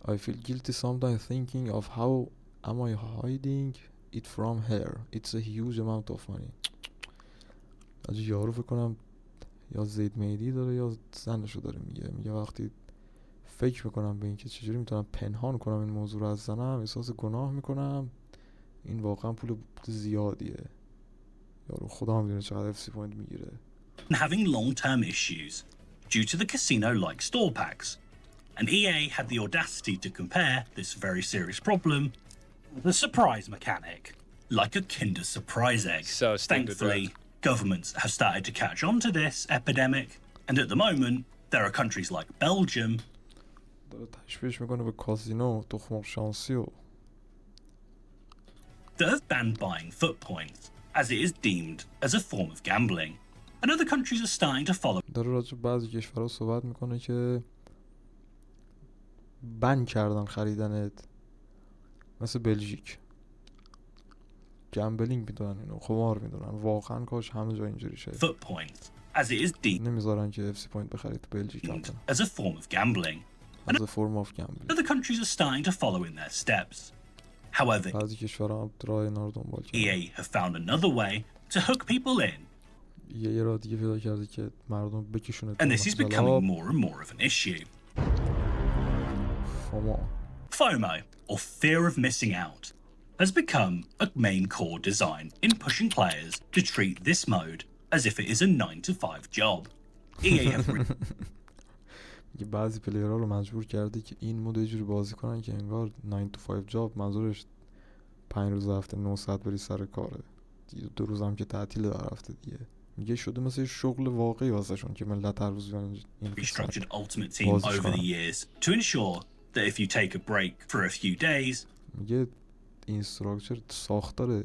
I feel guilty sometimes thinking of how am I hiding it from her. It's a huge amount of money. اجی یارو فکر کنم یا زید میدی داره یا زنشو داره میگه وقتی فکر میکنم به این که چجوری میتونم پنهان کنم این موضوع رو از زنم، احساس گناه میکنم. این واقعا پول زیادیه. یارو خدا هم میدونه چقدر اف سی پوینت میگیره. And having long-term issues due to the casino-like store packs. And EA had the audacity to compare this very serious problem with a surprise mechanic, like a Kinder Surprise egg. So stupid, Thankfully, governments have started to catch on to this epidemic, and at the moment, there are countries like Belgium داره تشبیهش میکنه به کازینو، تخم شانسی و that have banned buying foot points, as it is deemed as a form of gambling. And other countries are starting to follow. داره راجع بعضی کشورها صحبت میکنه که بن کردن خریدنت، مثل بلژیک گمبلینگ میدونن اینو، قمار میدونن. واقعا کاش همه جا اینجوری شه. Foot points, as it is deemed نمیذارن که اف سی پوینت بخرید تو بلژیک هم as a form of gambling. as a form of gambling. Other countries are starting to follow in their steps. However, بعضی کشورها هم راه اینا رو دنبال کردن. EA have found another way to hook people in, یه راه دیگه پیدا کرده که مردم بکشونه and this is becoming more and more of an issue. FOMO, or fear of missing out, has become a main core design in pushing players to treat this mode as if it is a 9-to-5 job. EA have یه بعضی پلیرها رو مجبور کرده که این مود یه جوری بازی کنن که انگار 9 to 5 جاب، منظورش 5 روز هفته 9 ساعت بری سر کاره، 2 روز هم که تعطیل در هفته دیگه. میگه شده مثل شغل واقعی واسهشون که ملت هر روز بیان این restructured Ultimate Team over the years to ensure that if you take a break for a few days. میگه اینستراکچر ساختار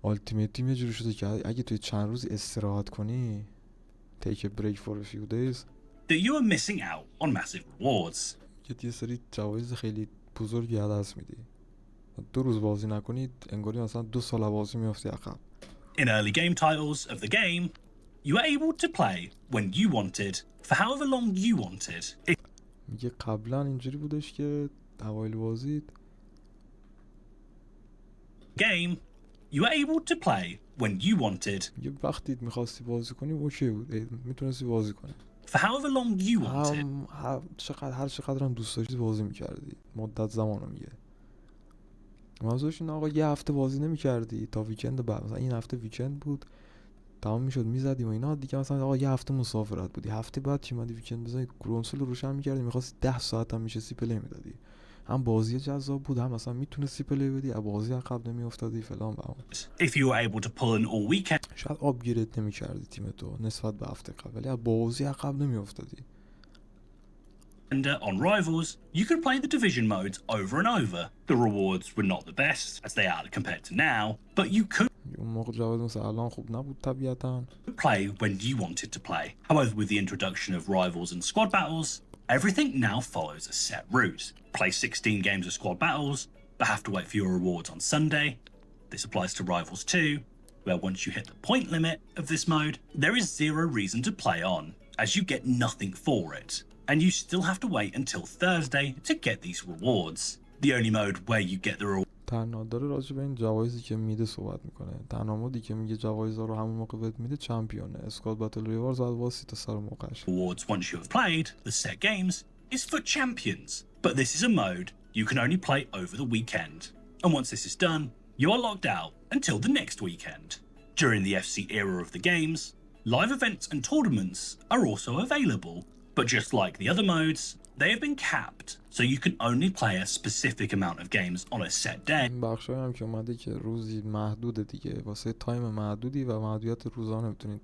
التیمیت تیم یه جوری شده که اگه توی چند روز استراحت کنی take a break for a few days that you are missing out on massive rewards. یه سری جوایز خیلی بزرگی از دست میدی. 2 روز بازی نکنی انگاری مثلا 2 سال بازی میافتی عقب. In early game titles of the game, you are able to play when you wanted for however long you wanted. میگه قبلا اینجوری بودش که اوایل بازی game, you were able to play when you wanted میگه وقتی میخواستی بازی کنی اوکی بود، میتونستی بازی کنی for however long you wanted. هر چقدر هم دوست داشتی بازی میکردی، مدت زمان رو میگه. موضوعش اینه آقا یه هفته بازی نمیکردی تا ویکند بعد، مثلا این هفته ویکند بود تمام میشد میزدیم و اینا دیگه، مثلا آقا یه هفته مسافرت بودی، هفته بعد چی اومدی ویکند بزنی کنسول رو روشن میکردی، میخواستی 10 ساعت هم میشستی پلی میدادی، هم بازی جذاب بود، هم مثلا میتونستی پلی بدی، از بازی عقب نمیافتادی فلان و اون. If you were able to pull an all weekend شاید آپگرید نمیکردی تیم تو نسبت به هفته قبل، ولی از بازی عقب نمیافتادی. on Rivals, you could play the division modes over and over. The rewards were not the best, as they are compared to now, but you could اون موقع جواد مثل الان خوب نبود طبیعتاً. play when you wanted to play. However, with the introduction of Rivals and Squad Battles, everything now follows a set route. Play 16 games of Squad Battles, but have to wait for your rewards on Sunday. This applies to Rivals too, where once you hit the point limit of this mode, there is zero reason to play on, as you get nothing for it. And you still have to wait until Thursday to get these rewards. The only mode where you get the rewards تنها داره راجع به این جوایزی که میده صحبت میکنه. تنها مودی که میگه جوایزا رو همون موقع بهت میده چمپیونه. اسکواد باتل ریوارز بعد واسه تا سر موقعش. once you have played the set games is for champions. But this is a mode you can only play over the weekend. And once this is done, you are locked out until the next weekend. During the FC era of the games, live events and tournaments are also available. But just like the other modes, they have been capped, so you can only play a specific amount of games on a set day. این بخشایی هم که اومده که روزی محدوده دیگه، واسه تایم محدودی و محدودیت روزانه میتونید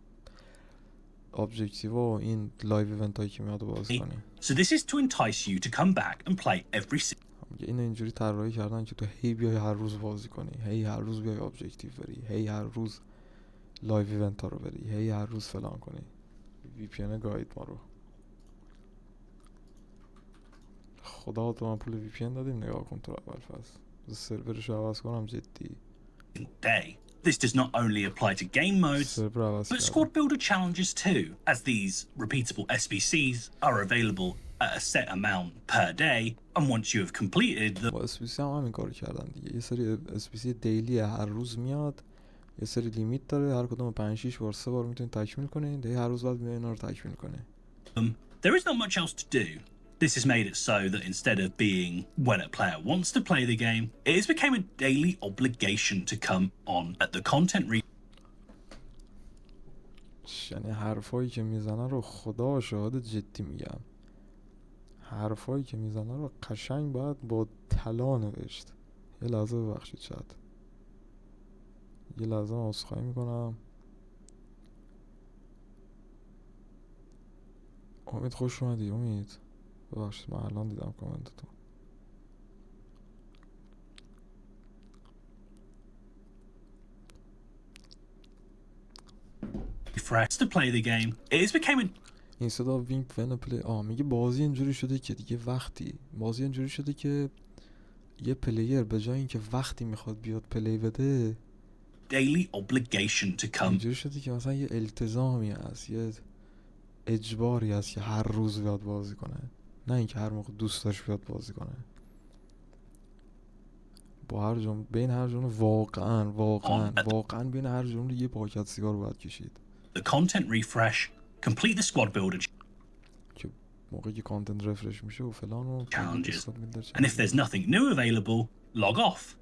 ابجکتیو و این لایو ایونت هایی که میاد بازی کنی. So this is to entice you to come back and play every اینو اینجوری طراحی کردن که تو هی بیای هر روز بازی کنی، هی هر روز بیای ابجکتیو بری، هی هر روز لایو ایونت ها رو بری، هی هر روز فلان کنی. وی پی ان گاید ما رو. خدا تو من پول وی پی ان دادیم، نگاه کن تو اول فصل سرورش عوض کنم جدی. day. This does not only apply to game modes, سرور عوض but کردم. squad builder challenges too, as these repeatable SBCs are available at a set amount per day, and once you have completed the با اسپیسی هم همین کارو کردن دیگه. یه سری اسپیسی دیلی هر روز میاد، یه سری لیمیت داره، هر کدوم 5-6 بار 3 بار میتونید تکمیل کنید، دیگه هر روز بعد میاد اینا رو تکمیل کنه. there is not much else to do. This has made it so that instead of being when a player wants to play the game, it has become a daily obligation to come on at the content یعنی حرفایی که میزنه رو خدا شاهد جدی میگم، حرفایی که میزنه رو قشنگ باید با طلا نوشت. یه لحظه ببخشید شد، یه لحظه من عذرخواهی میکنم. امید خوش اومدی امید، ببخشید من الان دیدم کامنت تو. refresh to play the game, it has become a این صدا وینگ ون پلی میگه بازی اینجوری شده که دیگه بازی اینجوری شده که یه پلیر به جای اینکه وقتی میخواد بیاد پلی بده، daily obligation to come اینجوری شده که مثلا یه التزامی هست، یه اجباری هست که هر روز بیاد بازی کنه، نه اینکه هر موقع دوست داشت بیاد بازی کنه. با هر جمله بین هر جمله واقعا بین هر جمله یه پاکت سیگار باید کشید. the content refresh, complete the squad builder که موقعی که کانتنت رفرش میشه و فلان و challenges, and if there's nothing new available, log off.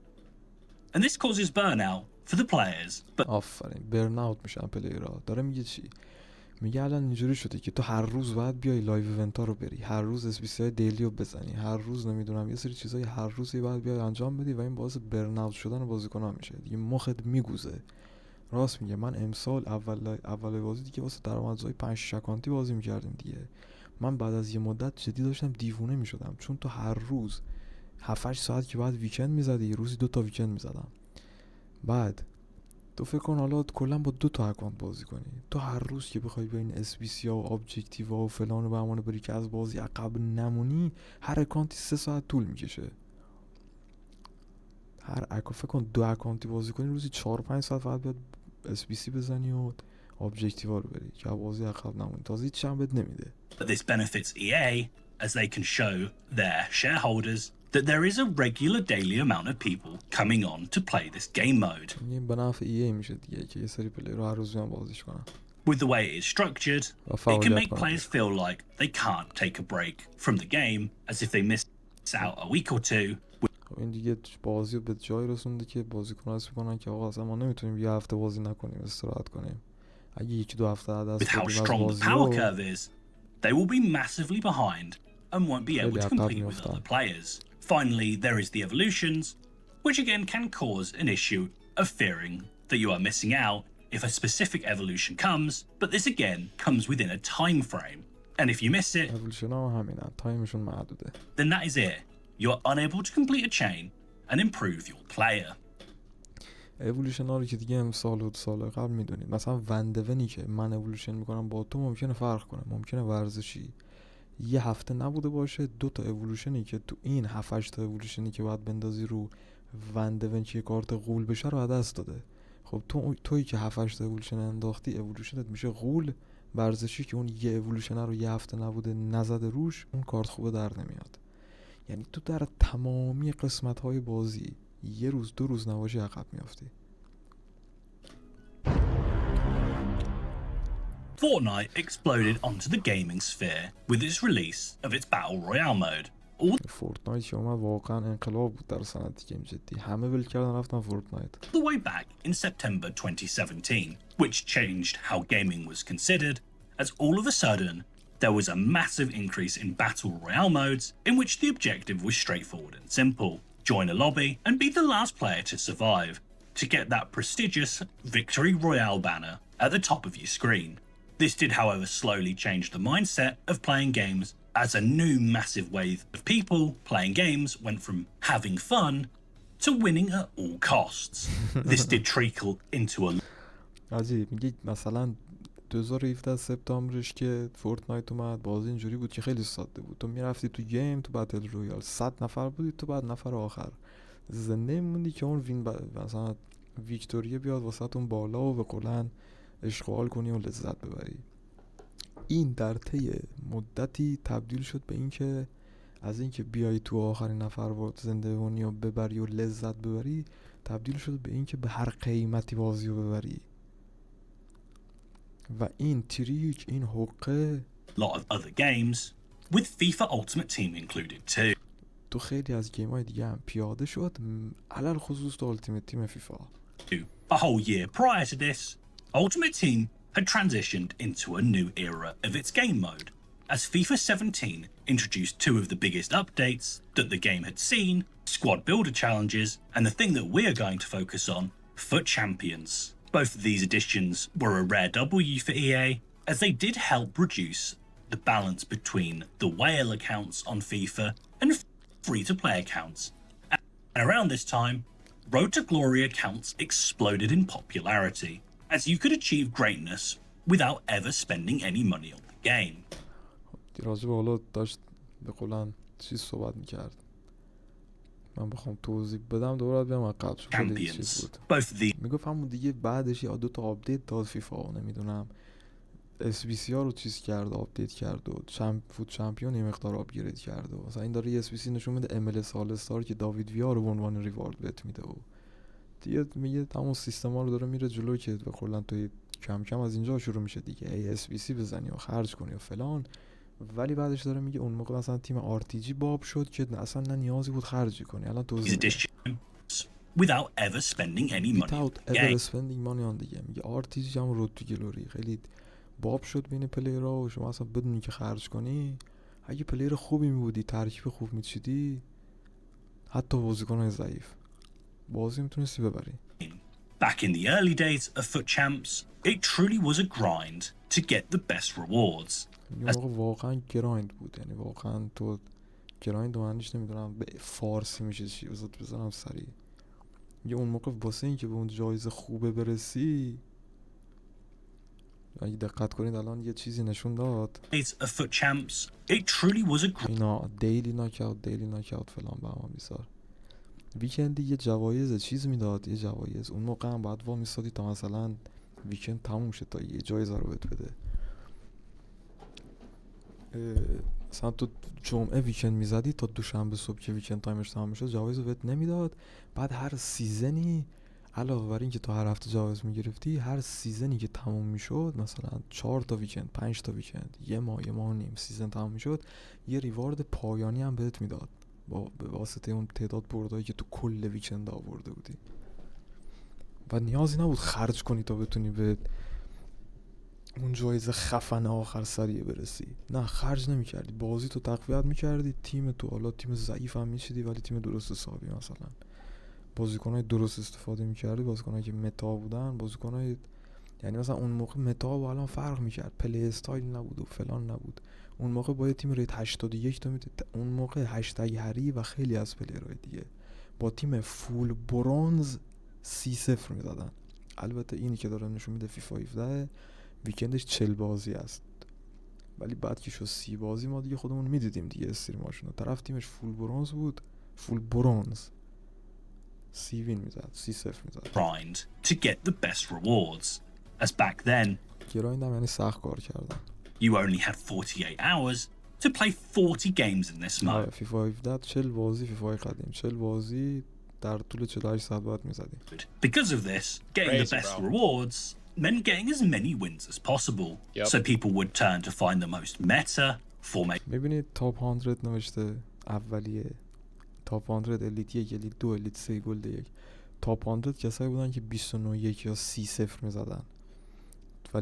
And this causes burnout for the players, but آفرین، برن اوت میشن پلیرها. داره میگه چی؟ میگه الان اینجوری شده که تو هر روز باید بیای لایو ایونت ها رو بری، هر روز اسپیسی های دیلی رو بزنی، هر روز نمیدونم یه سری چیزای هر روزی باید بیای انجام بدی و این باعث برن اوت شدن بازیکن‌ها میشه دیگه. مخت میگوزه. راست میگه. من امسال اول بازی دیگه واسه درآمدزایی 5 اکانتی بازی میکردیم دیگه. من بعد از یه مدت جدی داشتم دیوونه میشدم، چون تو هر روز 7-8 ساعت که بعد ویکند میزدی، روزی 2 تا ویکند میزدم. بعد تو فکر کن حالا کلا با 2 تا اکانت بازی کنی، تو هر روز که بخوای با این اس بی سی ها و ابجکتیو ها و فلان و بهمانه بری که از بازی عقب نمونی، هر اکانتی 3 ساعت طول میکشه. فکر کن 2 اکانتی بازی کنی، روزی 4-5 ساعت فقط بیاد اس بی سی بزنی و ابجکتیو ها رو بری که بازی عقب نمونی، تازه هیچ هم بهت نمیده. this benefits EA as they can show their shareholders that there is a regular daily amount of people coming on to play this game mode. این به نفع EA میشه دیگه که یه سری پلیر رو هر روز بیان بازیش کنن. With the way it is structured, it can make players feel like they can't take a break from the game, as if they miss out a week or two. این دیگه بازی رو به جای رسونده که بازیکن‌ها حس می‌کنن که آقا اصلا ما نمیتونیم یه هفته بازی نکنیم استراحت کنیم. اگه یکی دو هفته دست With how strong the power curve is, they will be massively behind and won't be able to compete with other players. Finally, there is the evolutions, which again can cause an issue of fearing that you are missing out if a specific evolution comes, but this again comes within a time frame. And if you miss it, then that is it. You're unable to complete a chain and improve your player. اِوولوشن ها رو که دیگه سال قبل میدونید، مثلا وندونی که من اِوولوشن میکنم با تو ممکنه فرق کنه، ممکنه ورزشی یه هفته نبوده باشه، 2 تا اِوولوشنی که تو این 7-8 تا اِوولوشنی که باید بندازی رو وندون که کارت غول بشه رو دست داده. خب تویی که 7-8 تا اِوولوشن انداختی، اِوولوشنت میشه غول. ورزشی که اون یه اِوولوشن رو یه هفته نبوده نزده روش، اون کارت خوبه در نمیاد. یعنی تو در تمامی قسمت های بازی یه روز 2 روز نباشی عقب میافتی. Fortnite exploded onto the gaming sphere with its release of its Battle Royale mode. فورتنایت که اومد واقعا انقلاب بود در صنعت گیم جدی. همه ول کردن رفتن فورتنایت. The way back in September 2017, which changed how gaming was considered, as all of a sudden there was a massive increase in Battle Royale modes in which the objective was straightforward and simple. Join a lobby and be the last player to survive to get that prestigious Victory Royale banner at the top of your screen. This did, however, slowly change the mindset of playing games, as a new massive wave of people playing games went from having fun to winning at all costs. This did trickle into a... عجیب میگه مثلا 2017 سپتامبرش که فورتنایت اومد، بازی اینجوری بود که خیلی ساده بود. تو میرفتی تو گیم، تو بتل رویال 100 نفر بودی، تو بعد نفر آخر زنده موندی که اون مثلا ویکتوریه بیاد واسهتون بالا و به قولن اشغال کنی و لذت ببری. این در طی مدتی تبدیل شد به این که از این که بیای تو آخرین نفر و زنده بمونی و ببری و لذت ببری، تبدیل شد به این که به هر قیمتی بازی رو ببری. و این تریک، این حقه lot of other games with FIFA Ultimate Team included too. تو خیلی از گیم های دیگه هم پیاده شد، علل خصوص تو التیمت تیم فیفا. A whole year prior to this, Ultimate Team had transitioned into a new era of its game mode, as FIFA 17 introduced 2 of the biggest updates that the game had seen, squad builder challenges, and the thing that we are going to focus on, FUT Champions. Both of these additions were a rare W for EA, as they did help reduce the balance between the whale accounts on FIFA and free-to-play accounts. And around this time, Road to Glory accounts exploded in popularity, as you could achieve greatness without ever spending any money on the game. راجب حالا داشت به قولن چیز صحبت میکرد، من بخوام توضیح بدم دوباره بیام عقب شد. خیلی چیز بود. میگفت همون دیگه بعدش یا 2 تا آپدیت داد فیفا، نمیدونم SBC ها رو چیز کرد، آپدیت کرد و فوت چمپیون یه مقدار آپگرید کرد و مثلا این داره یه SBC نشون میده MLS هال استار که داوید ویا رو به عنوان ریوارد بهت میده و دیگه میگه تمام سیستم ها رو داره میره جلو که به کلا توی کم کم از اینجا شروع میشه دیگه ای SBC بزنی و خرج کنی و فلان. ولی بعدش داره میگه اون موقع مثلا تیم RPG باب شد که اصلا نه نیازی بود خرجی کنی. الان توضیح without ever spending any money on the game. میگه RPG هم رود تو گلوری خیلی باب شد بین پلیرها و شما اصلا بدونی که خرج کنی. اگه پلیر خوبی میبودی، ترکیب خوب میچیدی، حتی بازیکن‌های ضعیف، بازی میتونستی ببری. Back in the early days of FUT Champs, it truly was a grind to get the best rewards. واقعا گرایند بود، یعنی واقعا تو گرایند معنیش نمیدونم به فارسی میشه چی، بذارم سریع. یه اون موقع واسه این که به اون جایزه خوبه برسی، اگه دقت کنید الان یه چیزی نشون داد اینا دیلی ناکاوت فلان به هم میذار. ویکندی یه جوایز چیز میداد، یه جوایز اون موقع هم باید وا میستادی تا مثلا ویکند تموم شه تا یه جایزه رو بهت بده. مثلا تو جمعه ویکند میزدی تا دوشنبه صبح که ویکند تایمش تمام میشد جوایز رو بهت نمیداد. بعد هر سیزنی علاوه بر این که تو هر هفته جوایز میگرفتی، هر سیزنی که تموم میشد، مثلا 4 تا ویکند، 5 تا ویکند، یه ماه و نیم سیزن تموم میشد، یه ریوارد پایانی هم بهت میداد به واسطه اون تعداد بردایی که تو کل ویکند آورده بودی. و نیازی نبود خرج کنی تا بتونی به اون جایزه خفن آخر سریع برسی. نه، خرج نمی‌کردی، بازی تو تقویت می‌کردی، تیم تو، حالا تیم ضعیف هم می‌چیدی ولی تیم درست حسابی، مثلا بازیکن‌های درست استفاده می‌کردی، بازیکنایی که متا بودن، بازیکنای، یعنی مثلا اون موقع متا با الان فرق می‌کرد، پلی استایل نبود و فلان نبود. اون موقع با یه تیم ریت 81 تا اون موقع هشتگ هری و خیلی از پلیرهای دیگه با تیم فول برونز 30-0 می‌زدن. البته اینی که داره نشون میده فیفا 17 ویکندش 40 بازی است، ولی بعد که شد 30 بازی ما دیگه خودمون میدیدیم دیگه استریماشونو. طرف تیمش فول برونز بود، فول برونز 30 وین میزد، 30-0 میزد. grind to get the best rewards, as back then گرایند هم یعنی سخت کار کردن. you only had 48 hours to play 40 games in this mode. فیفا 17 40 بازی، فیفا قدیم 40 بازی در طول 48 ساعت باید میزدیم. Because of this, getting the Crazy, best bro. rewards meant getting as many wins as possible. Yep. So people would turn to find the most meta formation ببینید تاپ 100 نوشته اولیه، تاپ 100 الیت 1، الیت 2، الیت 3، گلد 1. تاپ 100 کسایی بودن که 29 یا 30-0 میزدن و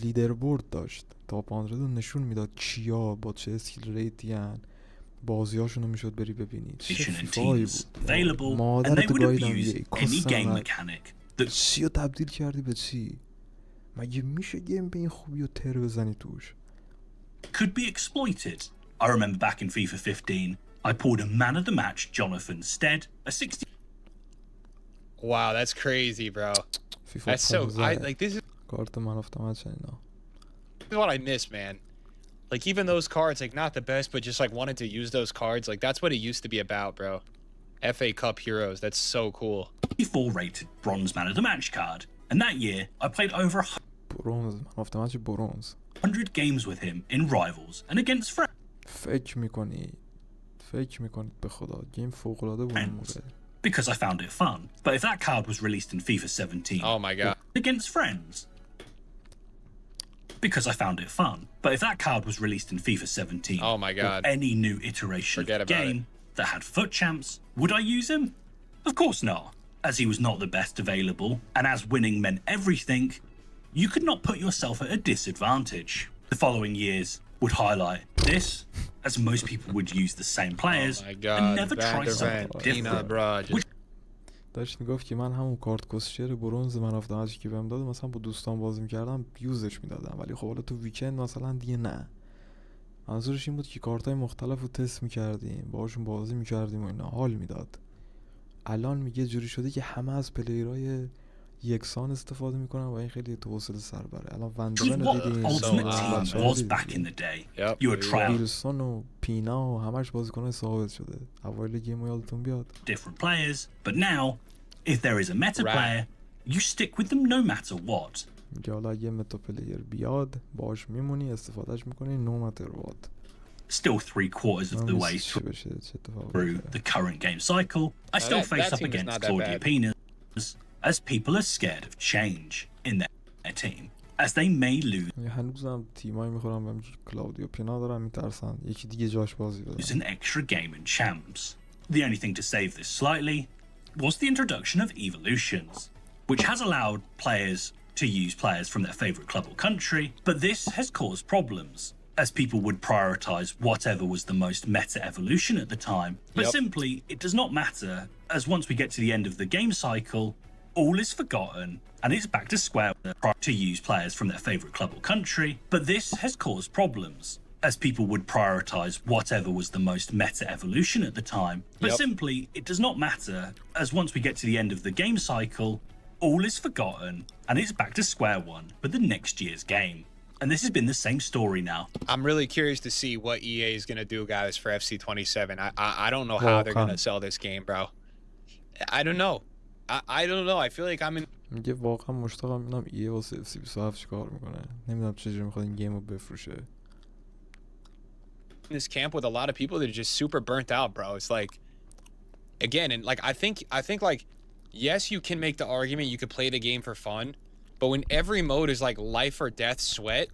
لیدربورد داشت. تاپ 100 رو نشون میداد کیا با چه اسکیل ریتی ان، بازیاشونو میشد بری ببینید. چه and فیفایی teams بود، available, and مادر they تو would گایدم abuse یه any game کسم. mechanic that چی رو تبدیل کردی به چی؟ مگه میشه گیم به این خوبی رو تر بزنی توش؟ could be exploited. I remember back in FIFA 15, I pulled a man of the match Jonathan Stead, a 60 Wow, that's crazy, bro. فیفا That's so. 15 Like this is کارت من افتم اینا. what I miss, man. Like even those cards, like not the best, but just like wanted to use those cards. Like that's what it used to be about, bro. FA Cup Heroes. That's so cool. 64 rated bronze man of the match card. And that year, I played over برونز، من افتم چه برونز. 100 games with him in rivals and against friends. فکر میکنید به خدا گیم فوق العاده بود اون موقع. Because I found it fun. But if that card was released in FIFA 17 Oh my god. against friends. Because I found it fun. But if that card was released in FIFA 17 Oh my god. or any new iteration Forget of the about game that had foot champs, would I use him? Of course not, as he was not the best available, and as winning meant everything, you could not put yourself at a disadvantage. The following years would highlight this, as most people would use the same players Oh my god. and never Van try der something Ven, different. Pina, bro. Just داشت میگفت که من همون کارت کسچر برونز من افتم که بهم داد، مثلا با دوستان بازی میکردم یوزش میدادم، ولی خب حالا تو ویکند مثلا دیگه نه. منظورش این بود که کارتای مختلف رو تست میکردیم، باهاشون بازی میکردیم و اینا، حال میداد. الان میگه جوری شده که همه از پلیرای یکسان استفاده میکنن و این خیلی تو حوصله سر بره. الان Which was وندمن what دیدیم، Ultimate So, Team was back in the day. Yep. You would try out ویلسون و پینا و همش بازیکنای ثابت شده. اوایل گیم یادتون بیاد. different players, but now, if there is a meta Right. player, you stick with them no matter what. میگه حالا اگه متا پلیر بیاد باهاش میمونی، استفادهش میکنی، نو ماتر وات. Still 3/4 of the way چی بشه، چه اتفاقی through بیفته. the current game cycle, I still that face up team is against not that Claudia bad. Pinas, as people are scared of change in their team, as they may lose هنوزم تیمایی میخورم بهم کلاودیو پینا دارم میترسن یکی دیگه جاش بازی بدن. an extra game in champs. The only thing to save this slightly was the introduction of evolutions, which has allowed players to use players from their favourite club or country, but this has caused problems, as people would prioritise whatever was the most meta evolution at the time. But Yep. simply, it does not matter, as once we get to the end of the game cycle, all is forgotten, and it's back to square one to use players from their favourite club or country. But this has caused problems, as people would prioritise whatever was the most meta evolution at the time. But Yep. simply, it does not matter, as once we get to the end of the game cycle, all is forgotten, and it's back to square one for the next year's game. And this has been the same story now. I'm really curious to see what EA is gonna do, guys, for FC27. I don't know how they're gonna sell this game, bro. I don't know. I don't know. I feel like I'm in. میگه واقعا مشتاقم ببینم ایه واسه اف سی 27 چیکار میکنه. نمیدونم چجوری میخواد این گیم رو بفروشه. this camp with a lot of people that are just super burnt out, bro. It's like, again, and like I think like, yes, you can make the argument you could play the game for fun, but when every mode is like life or death sweat,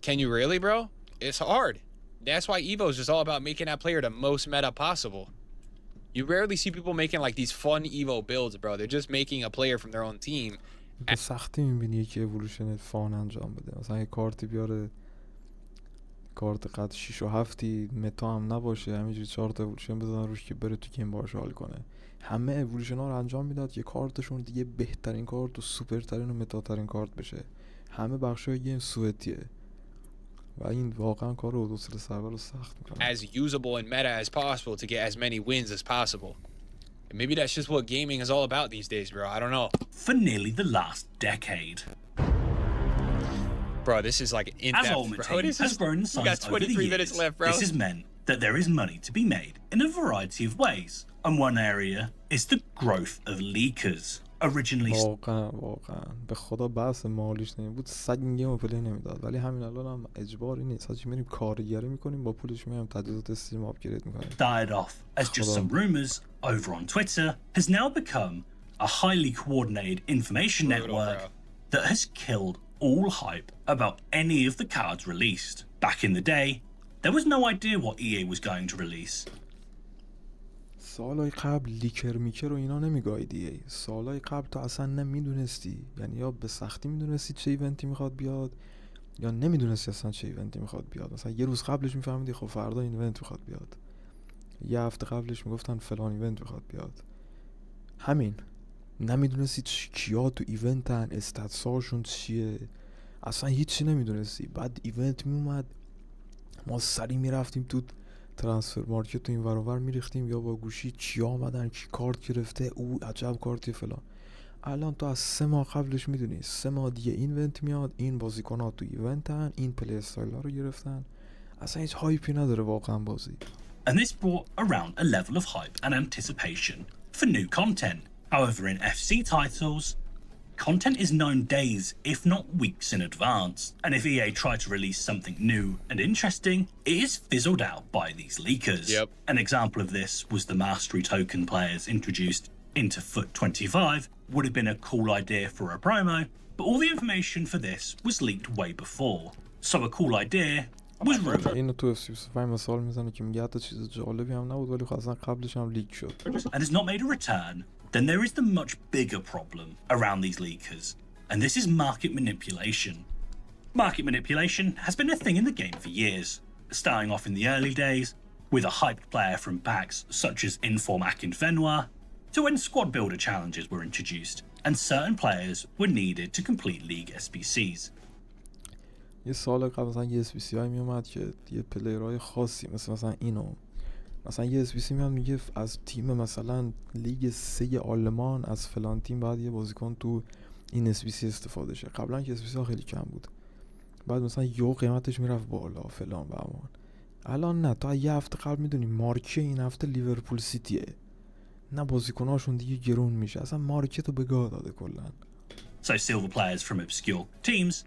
can you really, bro? It's hard. That's why Evo is just all about making that player the most meta possible. You rarely see people making like these fun Evo builds, bro. They're just making a player from their own team. به سختی میبینی یکی اِوولوشن فان انجام بده. مثلا یه کارتی بیاره، کارت قد 6 و 7 متا هم نباشه، همینجوری 4 تا اِوولوشن بزنن روش که بره تو گیم باهاش حال کنه. همه اِوولوشن ها رو انجام میداد یه کارتشون دیگه بهترین کارت و سوپرترین و متا ترین کارت بشه. همه بخشای گیم سوئتیه و این واقعا کار رو حوصله سربر رو سخت میکنه. As usable and meta as possible to get as many wins as possible. And maybe that's just what gaming is all about these days, bro. I don't know. For nearly the last decade. Bro, this is like in As depth, Ultimate bro. Team has grown in We got size over the 23 years, minutes left, bro. this has meant that there is money to be made in a variety of ways. And one area is the growth of leakers. Originally واقعا به خدا بحث مالیش نمی بود، سگ این گیم رو پلی نمیداد، ولی همین الان هم اجباری نیست. حاجی میریم کارگری میکنیم، با پولش میام تجهیزات استریم آپگرید میکنیم. started off as just some rumors over on Twitter has now become a highly coordinated information network that has killed all hype about any of the cards released. Back in the day, there was no idea what EA was going to release. سالهای قبل لیکر میکر و اینا نمیگاهیدی. سالهای قبل تو اصلا نمیدونستی، یعنی یا به سختی میدونستی چه ایونتی میخواد بیاد یا نمیدونستی اصلا چه ایونتی میخواد بیاد. مثلا یه روز قبلش میفهمیدی خب فردا این ایونت میخواد بیاد، یه هفته قبلش میگفتن فلان ایونت میخواد بیاد. همین نمیدونستی کیا تو ایونتن، استاتساشون چیه، اصلا هیچی نمیدونستی. بعد ایونت میومد ما سری میرفتیم تو ترانسفر مارکت و این ور اونور میریختیم یا با گوشی چیا آمدن، کی کارت گرفته، او عجب کارتی فلان. الان تو از 3 ماه قبلش میدونی 3 ماه دیگه این ایونت میاد، این بازیکن‌ها تو ایونتن، این پلی استایل ها رو گرفتن. اصلا هیچ هایپی نداره واقعا بازی. And this brought around a level of hype and anticipation for new content. However, in FC titles, content is known days, if not weeks in advance. And if EA try to release something new and interesting, it is fizzled out by these leakers. Yep. An example of this was the Mastery token players introduced into Foot 25. Would have been a cool idea for a promo, but all the information for this was leaked way before. So a cool idea was rumored اینو تو اف 35 مثال میزنه که میگه حتی چیز جالبی هم نبود ولی خب اصلا قبلش هم لیک شد. and has not made a return. Then there is the much bigger problem around these leakers, and this is market manipulation. Market manipulation has been a thing in the game for years, starting off in the early days with a hyped player from packs such as Inform Akinfenwa, to when squad builder challenges were introduced and certain players were needed to complete league SBCs. یه سال قبل مثلا یه اس بی سی های میومد که یه پلیرهای خاصی مثلا اینو، مثلا یه اس بی سی میاد میگه از تیم مثلا لیگ 3 آلمان از فلان تیم بعد یه بازیکن تو این اس بی سی استفاده شه. قبلا که اس بی سی ها خیلی کم بود، بعد مثلا یه قیمتش میرفت بالا فلان و امان. الان نه، تا یه هفته قبل میدونی مارکه این هفته لیورپول سیتیه، نه بازیکناشون دیگه گرون میشه، اصلا مارکت رو به گاه داده کلا. So silver players from obscure teams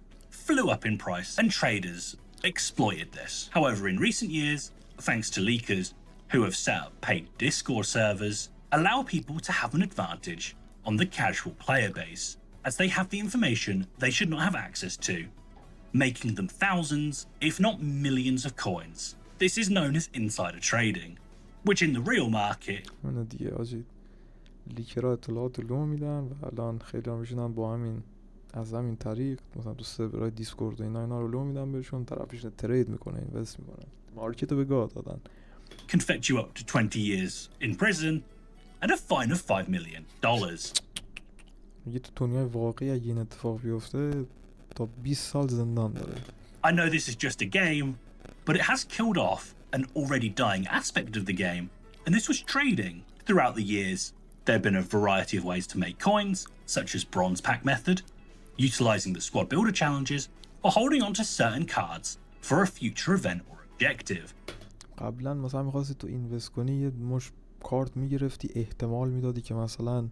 flew up in price and traders exploited this. However, in recent years, thanks to leakers who have set up paid Discord servers, allow people to have an advantage on the casual player base, as they have the information they should not have access to, making them thousands, if not millions of coins. This is known as insider trading, which in the real market اون دیگه آجی لیکرها اطلاعات رو میدن و الان خیلی هم میشونن با همین از همین طریق مثلا تو سرورهای دیسکورد و اینا رو لو میدن بهشون، طرفش ترید میکنه، اینوست میکنه، مارکت رو به گاه دادن. can fetch you up to 20 years in prison and a fine of $5 million. میگه تو دنیای واقعی اگه این اتفاق بیفته تا 20 سال زندان داره. I know this is just a game, but it has killed off an already dying aspect of the game, and this was trading. Throughout the years, there have been a variety of ways to make coins, such as bronze pack method, utilizing the squad builder challenges, or holding on to certain cards for a future event or objective. قبلا مثلا میخواستی تو اینوست کنی یه مش کارت میگرفتی، احتمال میدادی که مثلا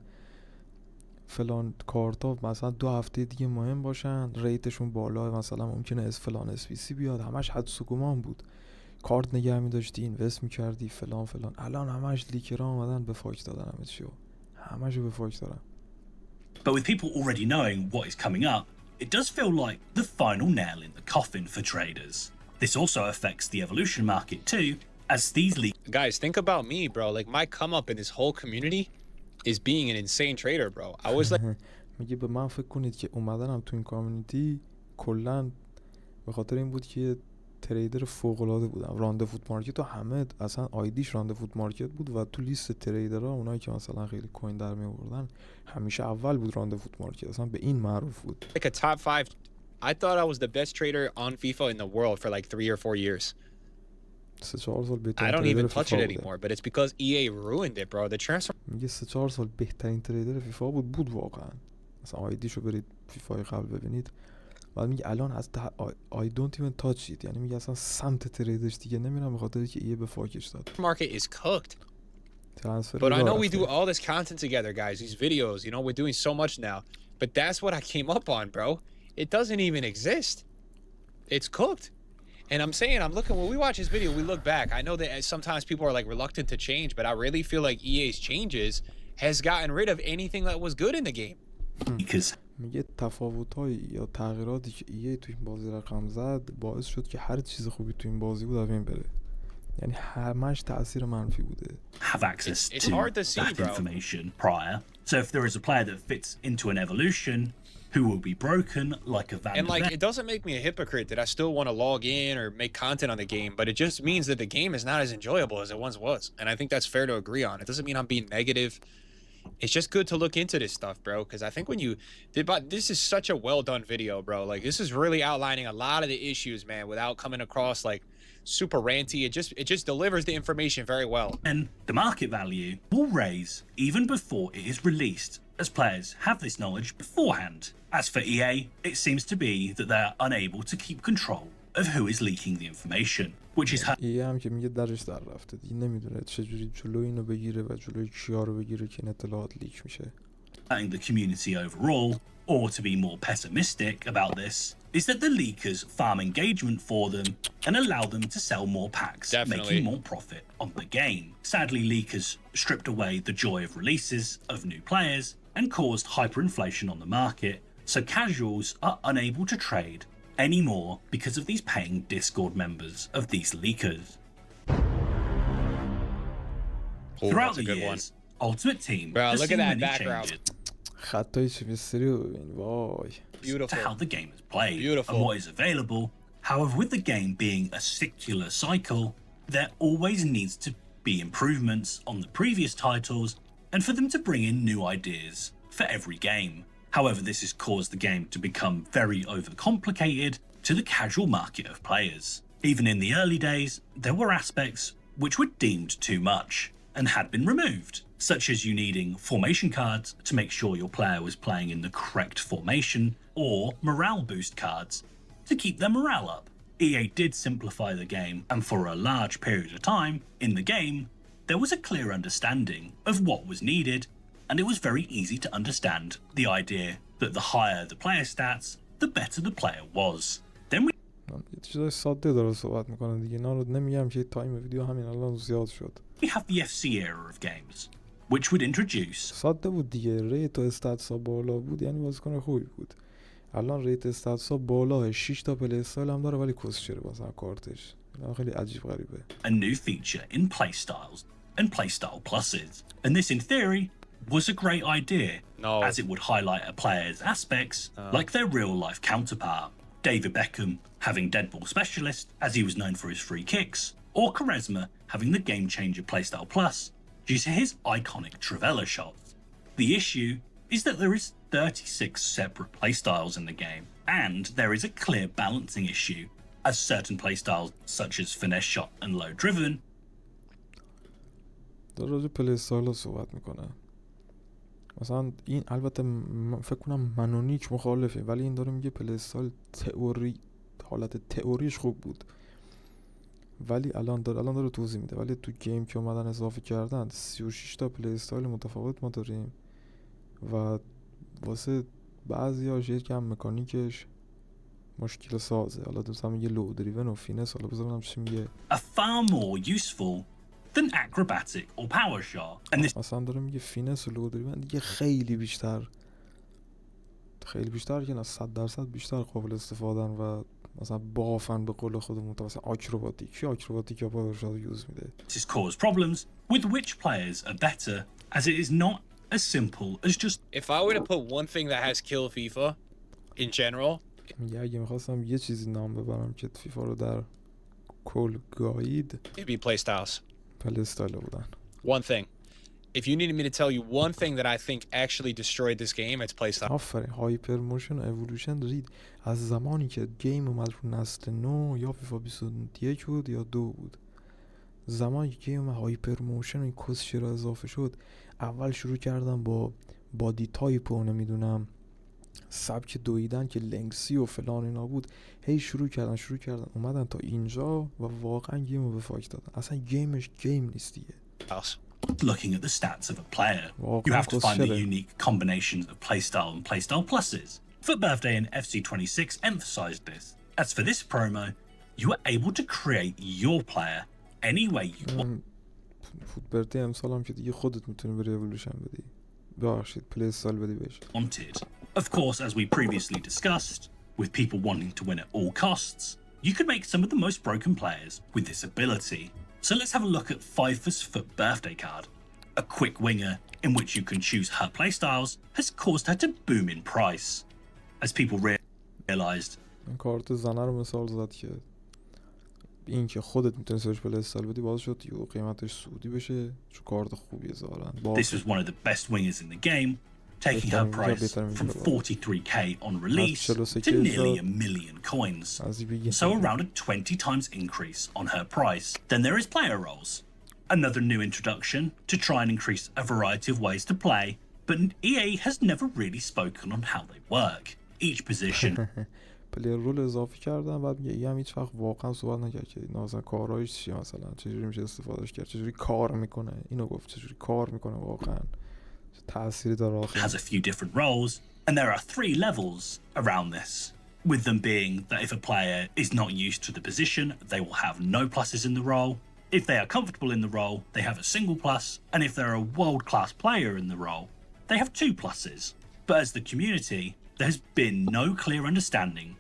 فلان کارت ها مثلا 2 هفته دیگه مهم باشن، ریتشون بالا، مثلا ممکنه از فلان اس پی سی بیاد، همش حدس و گمان بود. کارت نگه می‌داشتی، اینوست می‌کردی، فلان فلان. الان همش لیکرها اومدن به فاک دادن همه چیو. همشو به فاک دادن. But with people already knowing what is coming up, it does feel like the final nail in the coffin for traders. This also affects the evolution market too, as these Guys, think about me, bro. Like, my come up in this whole community is being an insane trader, bro. I was like, میگه به من فکر کنید که اومدنم تو این کامیونیتی کلا به خاطر این بود که یه تریدر فوق العاده بودم. راند فوت مارکت و همه اصلا آیدیش راند فوت مارکت بود و تو لیست تریدرها اونایی که مثلا خیلی کوین در می آوردن همیشه اول بود راند فوت مارکت. اصلا به این معروف بود. a top 5. I thought I was the best trader on FIFA in the world for like 3 or 4 years. 3-4 سال I بهترین don't تریدر even touch it فیفا بوده. anymore, but it's because EA ruined it, bro. The transfer میگه 3-4 سال بهترین تریدر فیفا بود واقعا. مثلا آیدیشو برید فیفای قبل ببینید. بعد میگه الان از I don't even touch it. یعنی میگه اصلا سمت تریدرش دیگه نمیرم به خاطر که ایه به فاکش داد. market is cooked. ترانسفر But I know we رفته. do all this content together, guys. These videos, you know, we're doing so much now. But that's what I came up on, bro. It doesn't even exist. It's cooked. And I'm saying, I'm looking, when we watch this video, we look back. I know that sometimes people are like reluctant to change, but I really feel like EA's changes has gotten rid of anything that was good in the game. leakers میگه تفاوت‌هایی یا تغییراتی که ایه تو این بازی رقم زد باعث شد که هر چیز خوبی تو این بازی بود از بین بره. یعنی همش تأثیر منفی بوده. have access It's to hard to see, that bro. information prior. So if there is a player that fits into an evolution who will be broken like a Van And de like, Ven, it doesn't make me a hypocrite that I still want to log in or make content on the game, but it just means that the game is not as enjoyable as it once was. And I think that's fair to agree on. It doesn't mean I'm being negative. It's just good to look into this stuff, bro, because I think when you did, but this is such a well done video, bro. Like, this is really outlining a lot of the issues, man, without coming across like super ranty. It just delivers the information very well. and the market value will raise even before it is released, as players have this knowledge beforehand. As for EA, it seems to be that they are unable to keep control of who is leaking the information, which is ایه هم که میگه درش در رفته دیگه نمیدونه چجوری جلو اینو بگیره و جلوی کیا رو بگیره که این اطلاعات لیک میشه. hurting the community overall. Or to be more pessimistic about this, is that the leakers farm engagement for them and allow them to sell more packs, Definitely. making more profit on the game. Sadly, leakers stripped away the joy of releases of new players and caused hyperinflation on the market, so casuals are unable to trade anymore because of these paying Discord members of these leakers. Oh, Throughout that's a the good one. years, Ultimate Team Bro, has look at seen that many background. changes خطای چیپستری رو ببین وای. to how Beautiful. the game is played Beautiful. and what is available. However, with the game being a circular cycle, there always needs to be improvements on the previous titles and for them to bring in new ideas for every game. However, this has caused the game to become very overcomplicated to the casual market of players. Even in the early days, there were aspects which were deemed too much and had been removed, such as you needing formation cards to make sure your player was playing in the correct formation, or morale boost cards to keep their morale up. EA did simplify the game, and for a large period of time in the game, there was a clear understanding of what was needed, and it was very easy to understand the idea that the higher the player stats, the better the player was. Then we یه چیزای ساده داره صحبت میکنه دیگه. اینا رو نمیگم که تایم ویدیو همین الان زیاد شد. have the FC era of games, which would introduce ساده بود دیگه. ریت و استاتسا بالا بود یعنی بازیکن خوبی بود. الان ریت استاتسا بالا 6 تا پلی استایل هم داره ولی کسچره مثلا کارتش. اینا خیلی عجیب غریبه. a new feature in playstyles and playstyle pluses. And this, in theory, was a great idea, No. as it would highlight a player's aspects like their real-life counterpart. David Beckham having Deadball Specialist, as he was known for his free kicks, or Quaresma having the game-changer playstyle plus due to his iconic Trivela shots. The issue is that there is 36 separate playstyles in the game, and there is a clear balancing issue, as certain playstyles such as finesse shot and low driven داره راجع پلی استایل ها صحبت میکنه. مثلا این البته فکر کنم منونیک مخالفه ولی این داره میگه پلی استایل تئوری حالت تئوریش خوب بود ولی الان داره توضیح میده ولی تو گیم که اومدن اضافه کردن 36 تا پلی استایل متفاوت ما داریم و واسه بعضیاش یکم مکانیکش مشکل سازه. حالا دوست هم میگه لو دریون و فینس، حالا بذار ببینم چی میگه. are far more useful than acrobatic or power shot. And this مثلا داره میگه فینس و لو دریون دیگه خیلی بیشتر که نه 100% بیشتر قابل استفادن و مثلا بافن به قول خودمون تا مثلا آکروباتیک یا پاور شات یوز میده. has caused problems with which players are better, as it is not as simple as just If I were to put one thing that has killed FIFA in general, میگه اگه میخواستم یه چیزی نام ببرم که فیفا رو در کل گاید، it'd be play styles. پلی استایل بودن. One thing. If you needed me to tell you one thing that I think actually destroyed this game, it's play style. آفرین. هایپر موشن و اِوولوشن رید از زمانی که گیم اومد رو نسل 9 یا فیفا 21 بود یا 2 بود. زمانی که گیم هایپر موشن و این کسچی را اضافه شد، اول شروع کردم با بادی تایپ و نمیدونم سبک دویدن که لنگسی و فلان اینا بود، هی شروع کردن اومدن تا اینجا و واقعا گیم رو به فاک دادن. اصلا گیمش گیم نیست دیگه. looking at the stats of a player. Well, You have to find the consider. unique combinations of playstyle and playstyle pluses. Foot Birthday and FC26 emphasized this. As for this promo, you are able to create your player any way you want. فوت برتی امسال هم که دیگه خودت میتونی بری اِوولوشن بدی. ببخشید پلی استایل بدی بهش. Wanted. Of course, as we previously discussed, with people wanting to win at all costs, you could make some of the most broken players with this ability. So let's have a look at Pfeiffer's Foot Birthday card. A quick winger in which you can choose her playstyles has caused her to boom in price. As people realized این کارت زنه رو مثال زد که این که خودت میتونی سرچ پلی استایل بدی باعث شد یه قیمتش سودی بشه، چون کارت خوبیه ظاهرا. this was one of the best wingers in the game, taking her price from 43k on release to nearly $1 million coins. So around a 20 times increase on her price. Then there is player roles. Another new introduction to try and increase a variety of ways to play, but EA has never really spoken on how they work. Each position پلیر رول اضافه کردن، بعد میگه هم هیچ وقت واقعا صحبت نکرد که مثلا کارهایش چیه، مثلا چجوری میشه استفادهش کرد، چجوری کار میکنه. اینو گفت چجوری کار میکنه واقعا، چه تأثیری داره آخر. has a few different roles, and there are 3 levels around this, with them being that if a player is not used to the position, they will have no pluses in the role. If they are comfortable in the role, they have a single plus, and if they're a world-class player in the role, they have 2 pluses. But as the community, there has been no clear understanding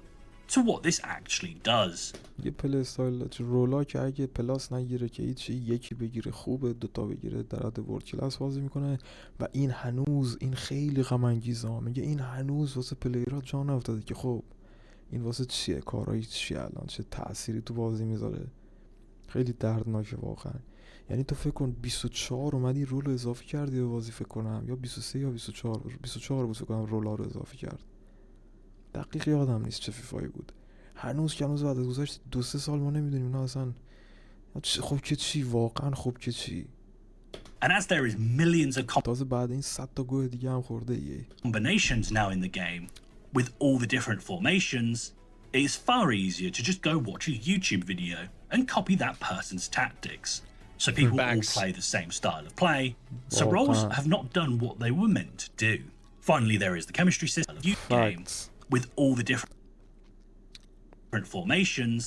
to what this actually does. یه پلی استایل رولا که اگه پلاس نگیره که هیچی، یکی بگیره خوبه، دوتا بگیره در حد ورد کلاس بازی میکنه. و این خیلی غم انگیزه. میگه این هنوز واسه پلیرها جا نیفتاده که خب این واسه چیه، کارایی چیه، الان چه تأثیری تو بازی میذاره. خیلی دردناکه واقعا. یعنی تو فکر کن 24 اومدی رول اضافه کردی به بازی، فکر کنم یا 23 یا 24 بود فکر کنم رولا رو اضافه کرد. دقیق یادم نیست چه فیفایی بود. هنوز بعد از گذشت 2-3 سال ما نمیدونیم نه اصلا خب که چی واقعا، خب که چی. And as there is millions of تازه بعد این 100 تا گوه دیگه هم خورده ایه. combinations now in the game, with all the different formations, it is far easier to just go watch a YouTube video and copy that person's tactics. So people all Thanks. play the same style of play, so roles have not done what they were meant to do. Finally, there is the chemistry system of the game, Facts. with all the different formations,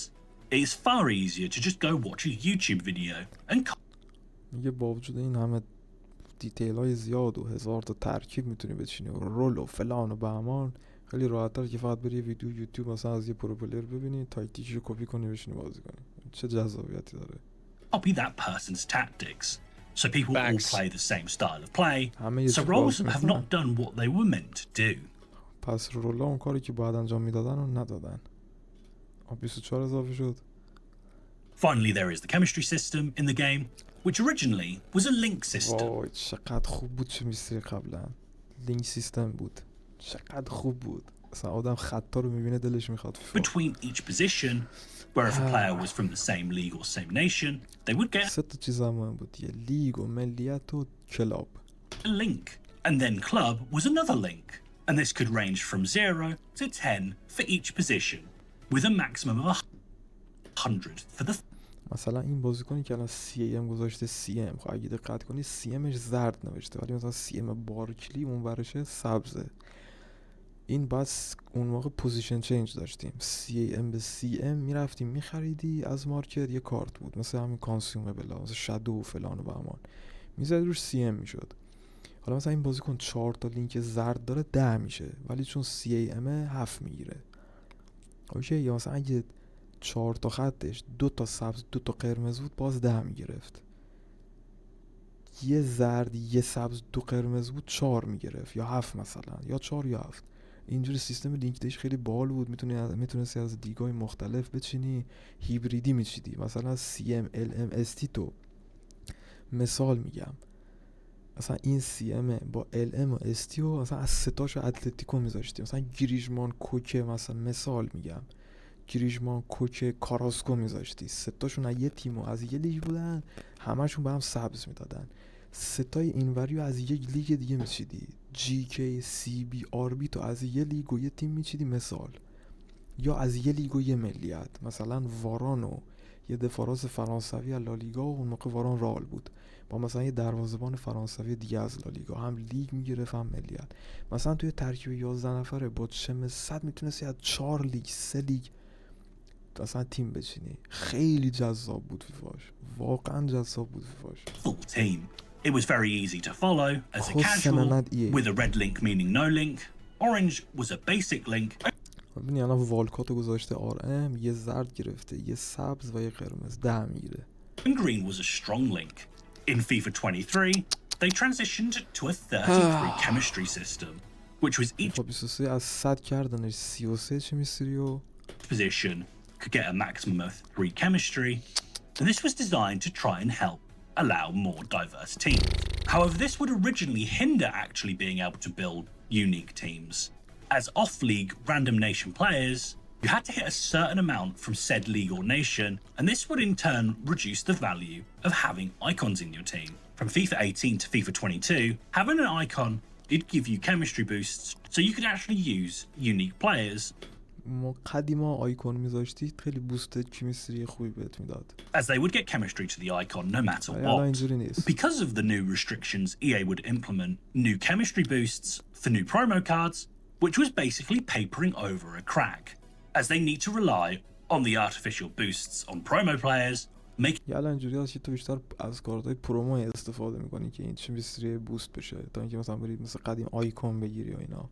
it is far easier to just go watch a YouTube video and میگه با وجود این همه دیتیل های زیاد و 1000 تا ترکیب میتونی بچینی و رول و فلان و بهمان، خیلی راحت تر که فقط بری ویدیو یوتیوب مثلا از یه پرو پلیر ببینی، تاکتیکشو کپی کنی بشینی بازی کنی. چه جذابیتی داره. copy that person's tactics. So people all Facts. play the same style of play, همه so یه roles باز have می‌کنن. not done what they were meant to do. پس رولا اون کاری که باید انجام میدادن رو ندادن. 24 اضافه شد. Finally, there is the chemistry system in the game, which originally was a link system. وای چقدر خوب بود چه میستری قبلا. لینک سیستم بود. چقدر خوب بود. اصلا آدم خطا رو میبینه دلش میخواد فیفا. Between each position, where if a player was from the same league or same nation, they would get 3 تا چیز مهم بود. یه لیگ و ملیت و کلاب. a link. And then club was another link. And this could range from 0 to 10 for each position, with a maximum of 100 for the مثلا این بازیکنی که الان CM گذاشته CM، خب اگه دقت کنی CMش زرد نوشته ولی مثلا CM بارکلی اون ورشه سبزه. این بس اون موقع پوزیشن چینج داشتیم، CAM به CM میرفتیم میخریدی از مارکت، یه کارت بود مثل همین کانسیومبل ها، مثل شادو و فلان و بهمان، میزد روش CM میشد. حالا مثلا این بازیکن 4 تا لینک زرد داره 10 میشه، ولی چون CAM 7 میگیره. اوکی، یا مثلا اگه 4 تا خطش 2 تا سبز 2 تا قرمز بود باز 10 میگرفت. یه زرد یه سبز 2 قرمز بود 4 میگرفت یا 7 مثلا، یا 4 یا 7. اینجوری سیستم لینک دیش خیلی باحال بود. میتونستی از دیگای مختلف بچینی، هیبریدی میچیدی. مثلا CM LM ST تو مثال میگم، مثلا این CM با LM و ST و مثلا از ستاشو اتلتیکو میذاشتی، مثلا گریژمان کوکه، مثلا مثال میگم گریژمان کوکه کاراسکو میذاشتی، ستاشون از یه تیم و از یه لیگ بودن، همشون به هم سبز میدادن. ستای اینوری رو از یک لیگ دیگه میچیدی، GK CB RB تو از یه لیگ و یه تیم میچیدی مثال، یا از یه لیگ و یه ملیت، مثلا وارانو یه دفاراس فرانسوی از لالیگا و اون موقع واران رال بود، با مثلا یه دروازه‌بان فرانسوی دیگه از لالیگا، هم لیگ میگرفت هم ملیت. مثلا توی ترکیب 11 نفره با چم 100 میتونستی از 4 لیگ 3 لیگ مثلا تیم بچینی. خیلی جذاب بود فیفاش، واقعا جذاب بود فیفاش. Full team. It was very easy to follow as a خود casual سننت ایه. with a red link meaning no link. Orange was a basic link. ببینی الان والکاتو گذاشته RM، یه زرد گرفته، یه سبز و یه قرمز، 10 میگیره. And green was a strong link. In FIFA 23, they transitioned to a 33 chemistry system, which was each فیفا 23 از 100 کردنش 33 چمیستری و position could get a maximum of 3 chemistry, and this was designed to try and help allow more diverse teams. However, this would originally hinder actually being able to build unique teams. As off-league random nation players, you had to hit a certain amount from said league or nation, and this would in turn reduce the value of having icons in your team. From FIFA 18 to FIFA 22, having an icon did give you chemistry boosts, so you could actually use unique players. ما قدیما آیکون میذاشتید خیلی بوست کیمیستری خوبی بهت میداد، as they would get chemistry to the icon no matter ولی الان what. اینجوری نیست. Because of the new restrictions, EA would implement new chemistry boosts for new promo cards, which was basically papering over a crack, as they need to rely on the artificial boosts on promo players, making یا الان اینجوری هست که تو بیشتر از کارتای پرومو استفاده میکنی که این کیمیستری بوست بشه، تا اینکه مثلا برید مثل قدیم آیکون بگیری و اینا.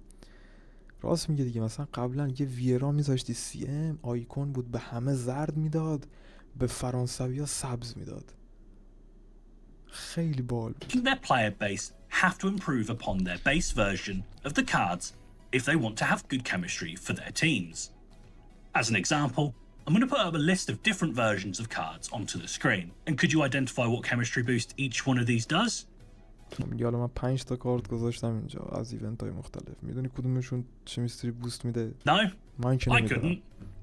راست میگه دیگه، مثلا قبلا یه ویرا میذاشتی CM آیکون بود، به همه زرد میداد، به فرانسویا سبز میداد. خیلی بال بود. their player base have to improve upon their base version of the cards if they want to have good chemistry for their teams. As an example, I'm going to put up a list of different versions of cards onto the screen. And could you identify what chemistry boost each one of these does? میگه حالا من 5 تا کارت گذاشتم اینجا از ایونت های مختلف، میدونی کدومشون چیمیستری بوست میده؟ No, من که I نمیدونم. couldn't,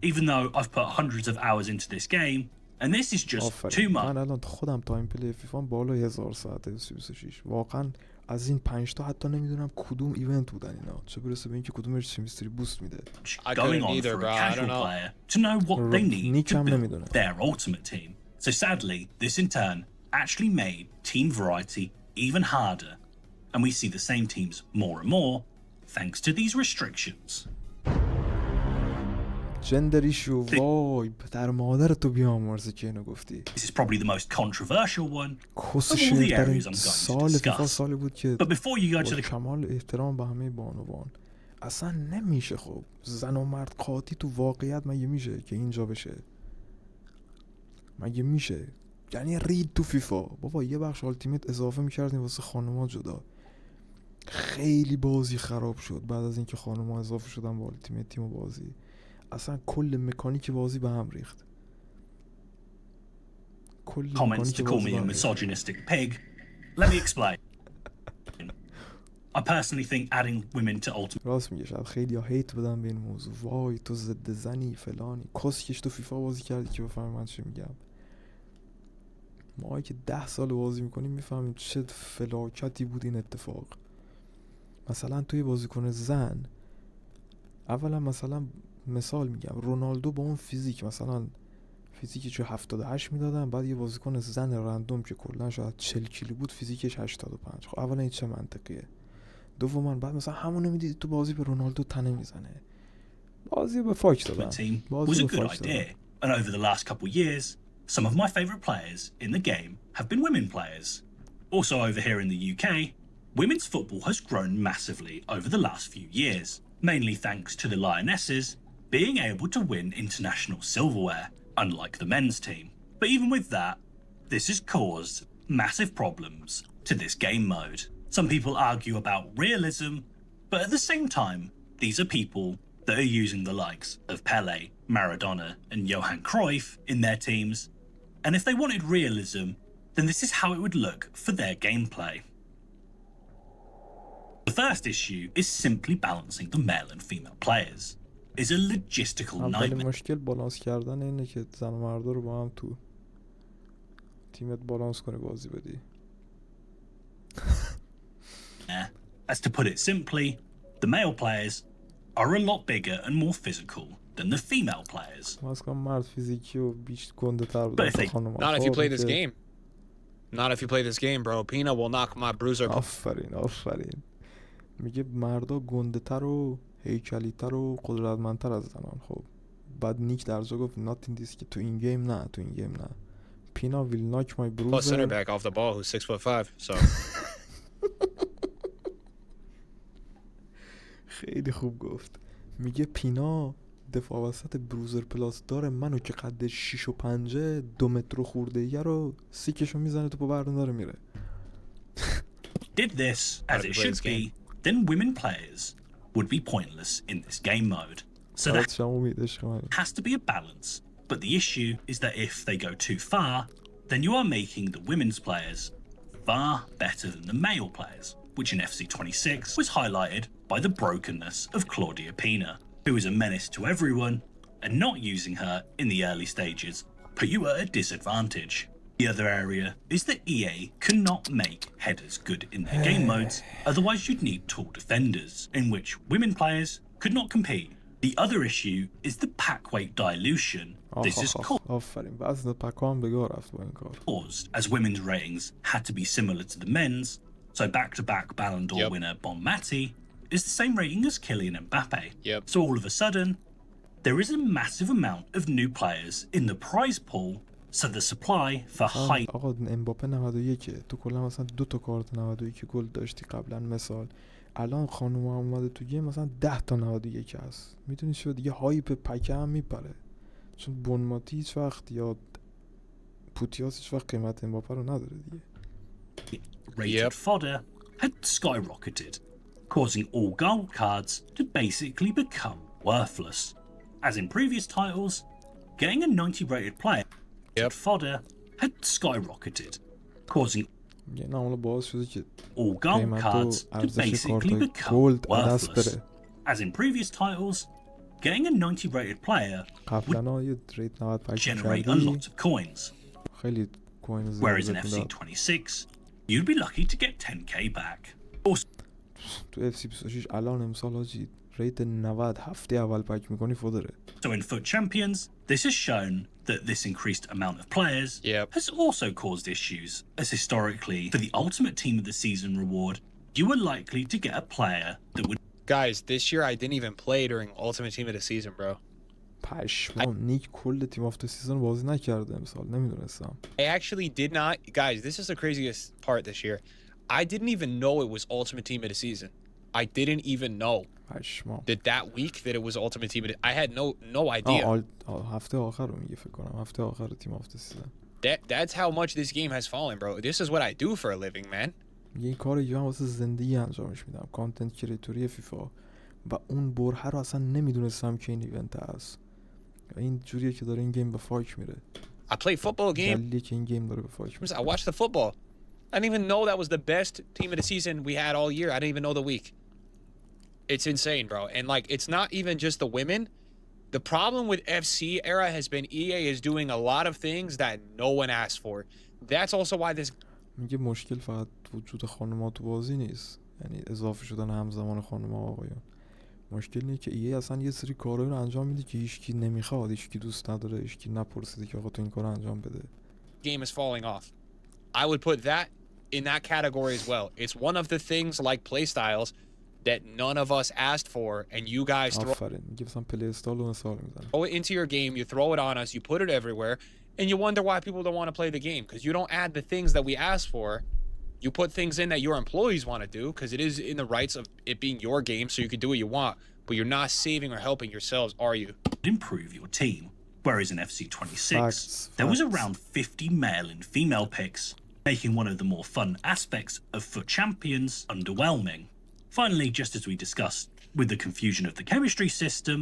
even though I've put hundreds of hours into this game, and this is just too آفرین. much. من الان خودم تایم پلی فیفا بالای 1000 ساعته 26. واقعا از این 5 تا حتی نمیدونم کدوم ایونت بودن اینا، چه برسه به اینکه کدومش چیمیستری بوست میده. I Going couldn't on either, for bro. a I casual don't know. player to know what they need Nick to هم build نمیدونه. their ultimate team. So sadly, this in turn actually made team variety even harder, and we see the same teams more and more thanks to these restrictions. جندری شو وای در مادر تو بیامرزه که اینو گفتی. This is probably the most controversial one کس of all the شیرترین areas I'm going to سال فیفا discuss. سالی بود که But before you go to با the کمال احترام به همه بانوان اصلا نمیشه. خب زن و مرد قاطی تو واقعیت مگه میشه که اینجا بشه؟ مگه میشه؟ یعنی رید تو فیفا بابا یه بخش آلتیمیت اضافه میکردیم واسه خانوما جدا. خیلی بازی خراب شد بعد از اینکه خانوما اضافه شدن با آلتیمیت تیم و بازی، اصلا کل مکانیک بازی به هم ریخت. کل comments مکانیک to call بازی me به a هم ریخت. misogynistic pig, let me explain. I personally think adding women to Ultimate راست میگه، شاید خیلی ها هیت بدن به این موضوع، وای تو ضد زنی فلانی، کسکش تو فیفا بازی کردی که بفهمی من چی میگم. ما که 10 سال بازی میکنیم میفهمیم چه فلاکتی بود این اتفاق. مثلا توی بازیکن زن اولا مثلا مثال میگم رونالدو با اون فیزیک، مثلا فیزیکی چه 78 میدادن، بعد یه بازیکن زن رندوم که کلا شاید 40 کیلو بود فیزیکش 85. خب اولا این چه منطقیه؟ دوما بعد مثلا همونو میدید تو بازی به رونالدو تنه میزنه. بازی به فاک دادن. team was بازی a به good فاک دادن. idea, and over the last couple years, some of my favourite players in the game have been women players. Also over here in the UK, women's football has grown massively over the last few years, mainly thanks to the Lionesses being able to win international silverware, unlike the men's team. But even with that, this has caused massive problems to this game mode. Some people argue about realism, but at the same time, these are people that are using the likes of Pele, Maradona, and Johan Cruyff in their teams, and if they wanted realism, then this is how it would look for their gameplay. The first issue is simply balancing the male and female players. Is a logistical اولین nightmare. مشکل بالانس کردن اینه که زن و مردا رو با هم تو تیمت بالانس کنی بازی بدی. As to put it simply, the male players are a lot bigger and more physical than the female players. مثلا مرد فیزیکی و بیش گنده تر But بودن if تا they- خانوما. Not if you خب، play this که- game. Not if you play this game, bro. Pina will knock my bruiser. آفرین. میگه مردا گنده تر و هیکلی تر و قدرتمندتر از زنان. خب بعد نیک در جا گفت not in this که تو این گیم نه. پینا will knock my Plus center bruiser. back off the ball who's 6'5", so خیلی خوب گفت. میگه پینا دفاع وسط بروزر پلاس داره، منو که قد 6 و 5 2 متر خورده یه رو سیکشو میزنه تو بردن داره میره. Did this as it should be, then women players would be pointless in this game mode. So there شما امید عشق من. has to be a balance. But the issue is that if they go too far, then you are making the women's players far better than the male players, which in FC26 was highlighted by the brokenness of Claudia Pina, who is a menace to everyone, and not using her in the early stages put you at a disadvantage. The other area is that EA cannot make headers good in their game modes, otherwise you'd need tall defenders, in which women players could not compete. The other issue is the pack weight dilution. This is آفرین. وزن پکان به گاه رفت با این کار. caused as women's ratings had to be similar to the men's, so back-to-back Ballon d'Or Yep. winner Bon Mati is the same rating as Kylian Mbappe. Yep. So all of a sudden, there is a massive amount of new players in the prize pool, so the supply for high آقا امباپه 91 تو کلا مثلا 2 تا کارت 91 گل داشتی قبلا مثال. الان خانم اومده تو گیم مثلا 10 تا 91 هست. میدونی چه دیگه هایپ پکه هم میپره. چون بونماتی هیچ وقت یا پوتیاس هیچ وقت قیمت امباپه رو نداره دیگه. rated fodder had skyrocketed, causing all gold cards to basically become worthless. As in previous titles, getting a 90 rated player fodder had skyrocketed, causing میگه نه اونو باعث شده که all gold قیمت و cards to ارزش basically کارتای become گلد دست worthless. بره. As in previous titles, getting a 90 rated player قبلا یه ریت 95 generate a کردی lot of coins, خیلی کوین whereas in زیاد داد. FC26, you'd be lucky to get 10k back. Also, تو FC26 الان امسال حاجی ریت 90 هفته اول پک میکنی فودره. so in FUT Champions, this has shown that this increased amount of players Yep. has also caused issues, as historically, for the Ultimate Team of the Season reward, you were likely to get a player that would Guys, this year I didn't even play during Ultimate Team of the Season, bro. پشمام نیک کل تیم آف سیزن بازی نکرده امسال نمیدونستم. I actually did not. Guys, this is the craziest part this year. I didn't even know it was Ultimate Team of the Season. I didn't even know پشمام. that week that it was Ultimate Team of the... I had no idea. هفته آخر رو میگه فکر کنم هفته آخر تیم آف سیزن. That's how much this game has fallen, bro. This is what I do for a living, man. میگه این کار من واسه زندگی انجامش میدم، کانتنت کریتوری فیفا، و اون بره رو اصلا نمیدونستم که این ایونت هست. این جوریه که داره این گیم به فاک میره. I play football game. دلیلیه که این گیم داره به فاک میره. I watched the football. I didn't even know that was the best team of the season we had all year. I didn't even know the week. It's insane, bro. And like, it's not even just the women. The problem with FC era has been EA is doing a lot of things that no one asked for. That's also why this... میگه مشکل فقط وجود خانم‌ها تو بازی نیست، یعنی اضافه شدن همزمان خانم‌ها و آقایان. مشکل اینه که ایه اصلا یه سری کارهایی رو انجام میده که هیچکی نمیخواد، هیچکی دوست نداره، هیچکی نپرسیده که آقا تو این کارو انجام بده. game is falling off. I would put that in that category as well. It's one of the things like play styles that none of us asked for, and you guys throw آفرین میگه مثلا پلی استال رو مثال میزنه. it into your game, you throw it on us, you put it everywhere, and you wonder why people don't want to play the game because you don't add the things that we asked for. You put things in that your employees want to do because it is in the rights of it being your game, so you can do what you want, but you're not saving or helping yourselves, are you? Improve your team. Whereas in FC26, Facts, there was facts. around 50 male and female picks, making one of the more fun aspects of FUT Champions underwhelming. Finally, just as we discussed with the confusion of the chemistry system,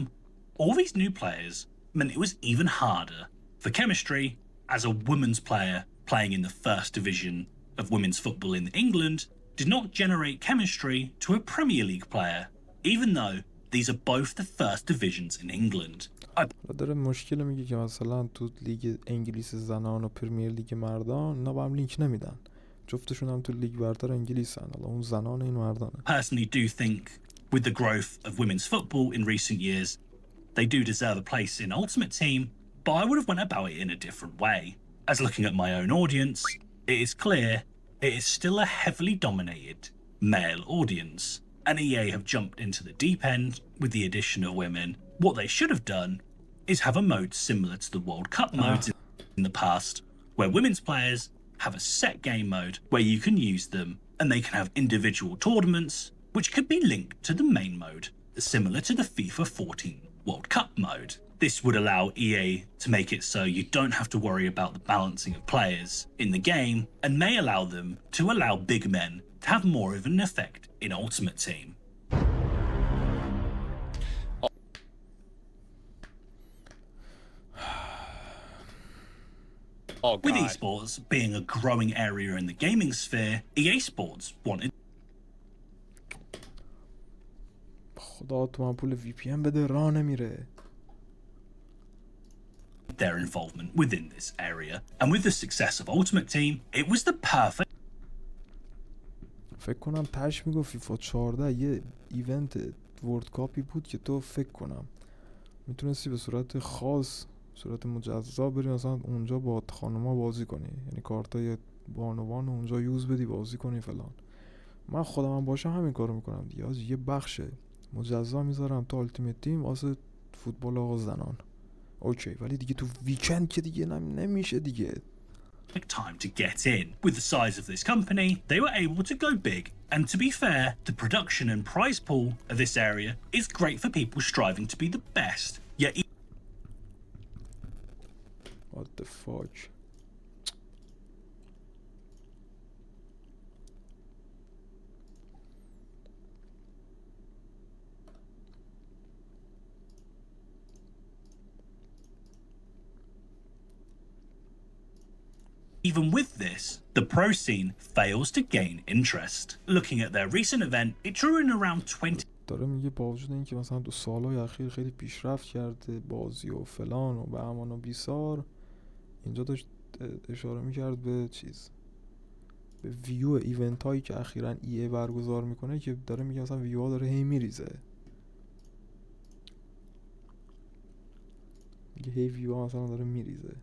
all these new players meant it was even harder for chemistry as a women's player playing in the first division of women's football in England did not generate chemistry to a Premier League player, even though these are both the first divisions in England. داره مشکل میگه که مثلا تو لیگ انگلیس زنان و پرمیر لیگ مردان اینا با هم لینک نمیدن، جفتشون هم تو لیگ برتر انگلیسن، حالا اون زنان این مردانه. Personally do think with the growth of women's football in recent years, they do deserve a place in Ultimate Team, but I would have went about it in a different way. As looking at my own audience, it is clear it is still a heavily dominated male audience, and EA have jumped into the deep end with the addition of women. What they should have done is have a mode similar to the World Cup modes in the past, where women's players have a set game mode where you can use them and they can have individual tournaments which could be linked to the main mode, similar to the FIFA 14 World Cup mode. This would allow EA to make it so you don't have to worry about the balancing of players in the game and may allow them to allow big men to have more of an effect in Ultimate Team. Oh, With God. esports being a growing area in the gaming sphere, EA Sports wanted خدا تو من پول وی پی ام بده راه نمیره. their involvement within this area, and with the success of Ultimate Team, it was the perfect فکر کنم تش میگو فیفا 14 یه ایونت ورد کاپی بود که تو فکر کنم میتونستی به صورت خاص، صورت مجزا بری مثلا اونجا با خانوما بازی کنی، یعنی کارتای بانوان اونجا یوز بدی بازی کنی فلان. من خودم هم باشم همین کارو میکنم دیگه، از یه بخش مجزا میذارم تو التیمیت تیم واسه فوتبال آقا زنان، اوکی، ولی دیگه تو ویکند که دیگه نمیشه دیگه. time to get in. With the size of this company, they were able to go big, and to be fair, the production and prize pool of this area is great for people striving to be the best. Yet What the fuck. even with this, the pro scene fails to gain interest. Looking at their recent event, it drew in around 20 داره میگه با وجود اینکه مثلا تو سالهای اخیر خیلی پیشرفت کرده بازی و فلان و به امان و بیسار، اینجا داشت اشاره میکرد به چیز، به ویو ایونت هایی که اخیراً ای برگزار میکنه که داره میگه مثلا ویو ها داره هی میریزه، میگه هی ویو ها مثلا داره میریزه.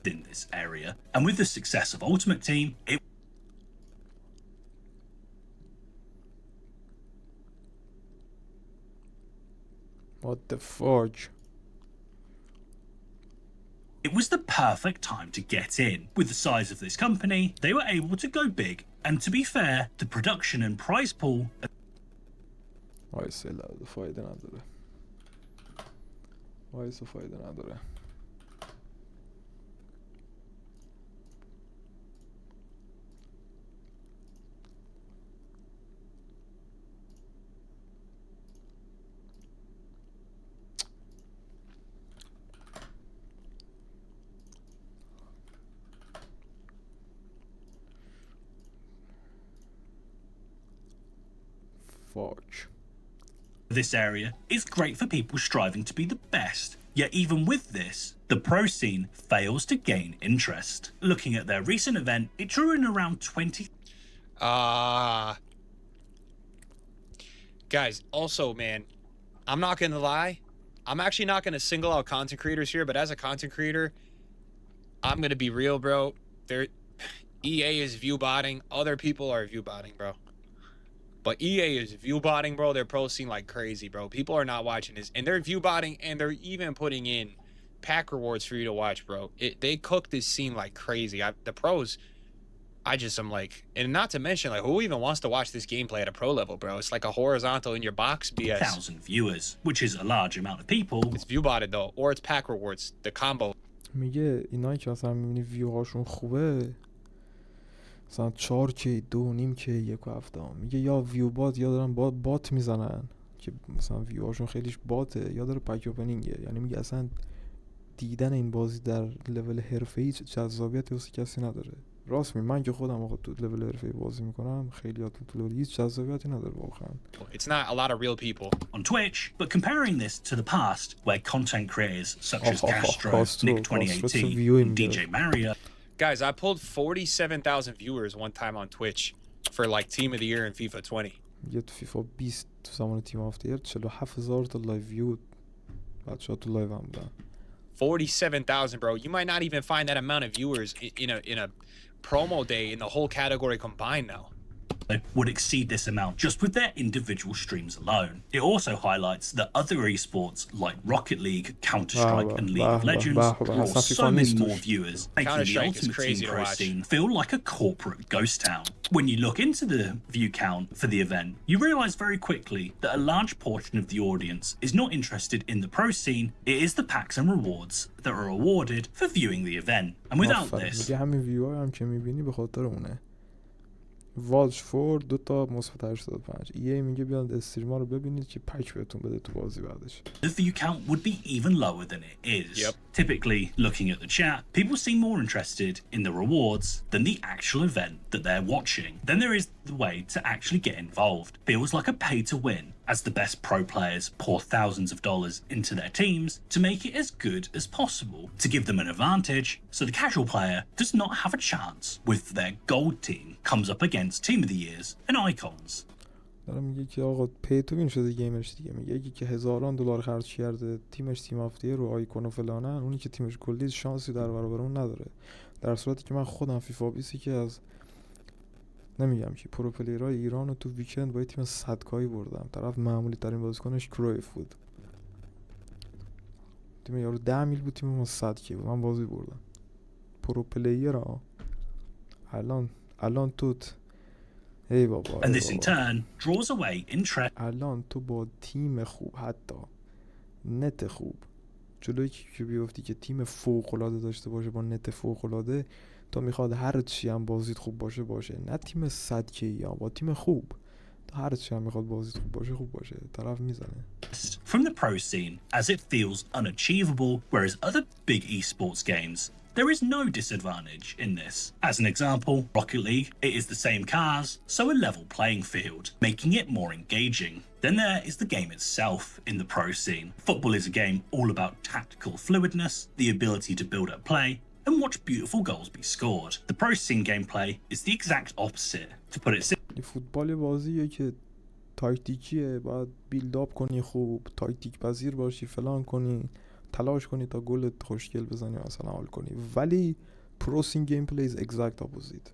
in this area, and with the success of Ultimate Team, it What the fuck. It was the perfect time to get in. With the size of this company, they were able to go big, and to be fair, the production and prize pool وایسه لحظه فایده نداره، وایسه فایده نداره. Fuck. This area is great for people striving to be the best, yet even with this, the pro scene fails to gain interest. Looking at their recent event, it drew in around 20. Guys, also, man, I'm not gonna lie. I'm actually not gonna single out content creators here, but as a content creator, I'm gonna be real, bro. EA is view botting. Other people are view botting, bro. But EA is view botting, bro. Their pro scene like crazy, bro. People are not watching this, and they're view botting, and they're even putting in pack rewards for you to watch, bro. They cook this scene like crazy. The pros, I'm like, and not to mention, like, who even wants to watch this gameplay at a pro level, bro? It's like a horizontal in your box BS. 1,000 viewers, which is a large amount of people. It's view botted though, or it's pack rewards. The combo. میگه اینایی که مثلا میبینی ویو هاشون خوبه، مثلا 4K 2.5K 1.7، میگه یا ویو بات یا دارن بات میزنن که مثلا ویو هاشون خیلیش باته، یا داره پک اوپنینگه. یعنی میگه اصلا دیدن این بازی در لول حرفه‌ای جذابیتی واسه کسی نداره. راست من که خودم آقا تو لول حرفه‌ای بازی میکنم، خیلی تو لول هیچ جذابیتی نداره واقعا. It's not a lot of real people on Twitch, but comparing this to the past where content creators such as Castro, Nick 2018, and DJ Mario. Guys, I pulled 47,000 viewers one time on Twitch for like Team of the Year in FIFA 20. یه تو فیفا 20 تو زمان تیم آف دی ایر 47,000 تا لایو ویو بچه‌ها تو لایو هم بودن. 47,000, bro. You might not even find that amount of viewers in a promo day in the whole category combined now. Would exceed this amount just with their individual streams alone. It also highlights that other esports like Rocket League, Counter-Strike and League of Legends draw so many more viewers, making the Ultimate Team pro scene feel like a corporate ghost town. When you look into the view count for the event, you realise very quickly that a large portion of the audience is not interested in the pro scene, it is the packs and rewards that are awarded for viewing the event. And without this... همین ویو هم که میبینی به خاطر اونه. والش فور 2 تا مثبت 85. EA میگه بیاد استریما رو ببینید که پک بهتون بده تو بازی بعدش. The view count would be even lower than it is. Yep. Typically, looking at the chat, people seem more interested in the rewards than the actual event that they're watching. Then there is the way to actually get involved. Feels like a pay to win, as the best pro players pour thousands of dollars into their teams to make it as good as possible, to give them an advantage, so the casual player does not have a chance with their gold team comes up against Team of the Years and Icons. داره میگه که آقا پی تو وین شده گیمرش دیگه. میگه یکی که هزاران دلار خرج کرده تیمش تیم آف دی رو آیکون و فلانن، اونی که تیمش کلی شانسی در برابر اون نداره. در صورتی که من خودم فیفا 20 که از نمیگم که پرو پلیرای ایران رو تو ویکند با تیم 100K بردم. طرف معمولی ترین بازیکنش کرویف بود. تیم یارو 10 میل بود، تیم ما 100K بود. من بازی بردم. پرو پلیرها الان توت ای بابا. And this in turn draws away interest. الان تو با تیم خوب، حتی نت خوب، جلوی که بیفتی که تیم فوق العاده داشته باشه با نت فوق العاده، تو میخواد هر چی هم بازیت خوب باشه، نه تیم 100K یا با تیم خوب، تو هر چی هم میخواد بازیت خوب باشه طرف میزنه. From the pro scene, as it feels unachievable, whereas other big esports games, there is no disadvantage in this. As an example, Rocket League, it is the same cars, so a level playing field, making it more engaging. Then there is the game itself in the pro scene. Football is a game all about tactical fluidness, the ability to build up play, and watch beautiful goals be scored. The pro scene gameplay is the exact opposite. To put it simply, فوتبال بازیه که تاکتیکیه، باید بیلد اپ کنی، خوب تاکتیک پذیر باشی، فلان کنی، تلاش کنی تا گل خوشگل بزنی مثلا حال کنی. ولی پرو سین گیم پلی از اگزکت اپوزیت.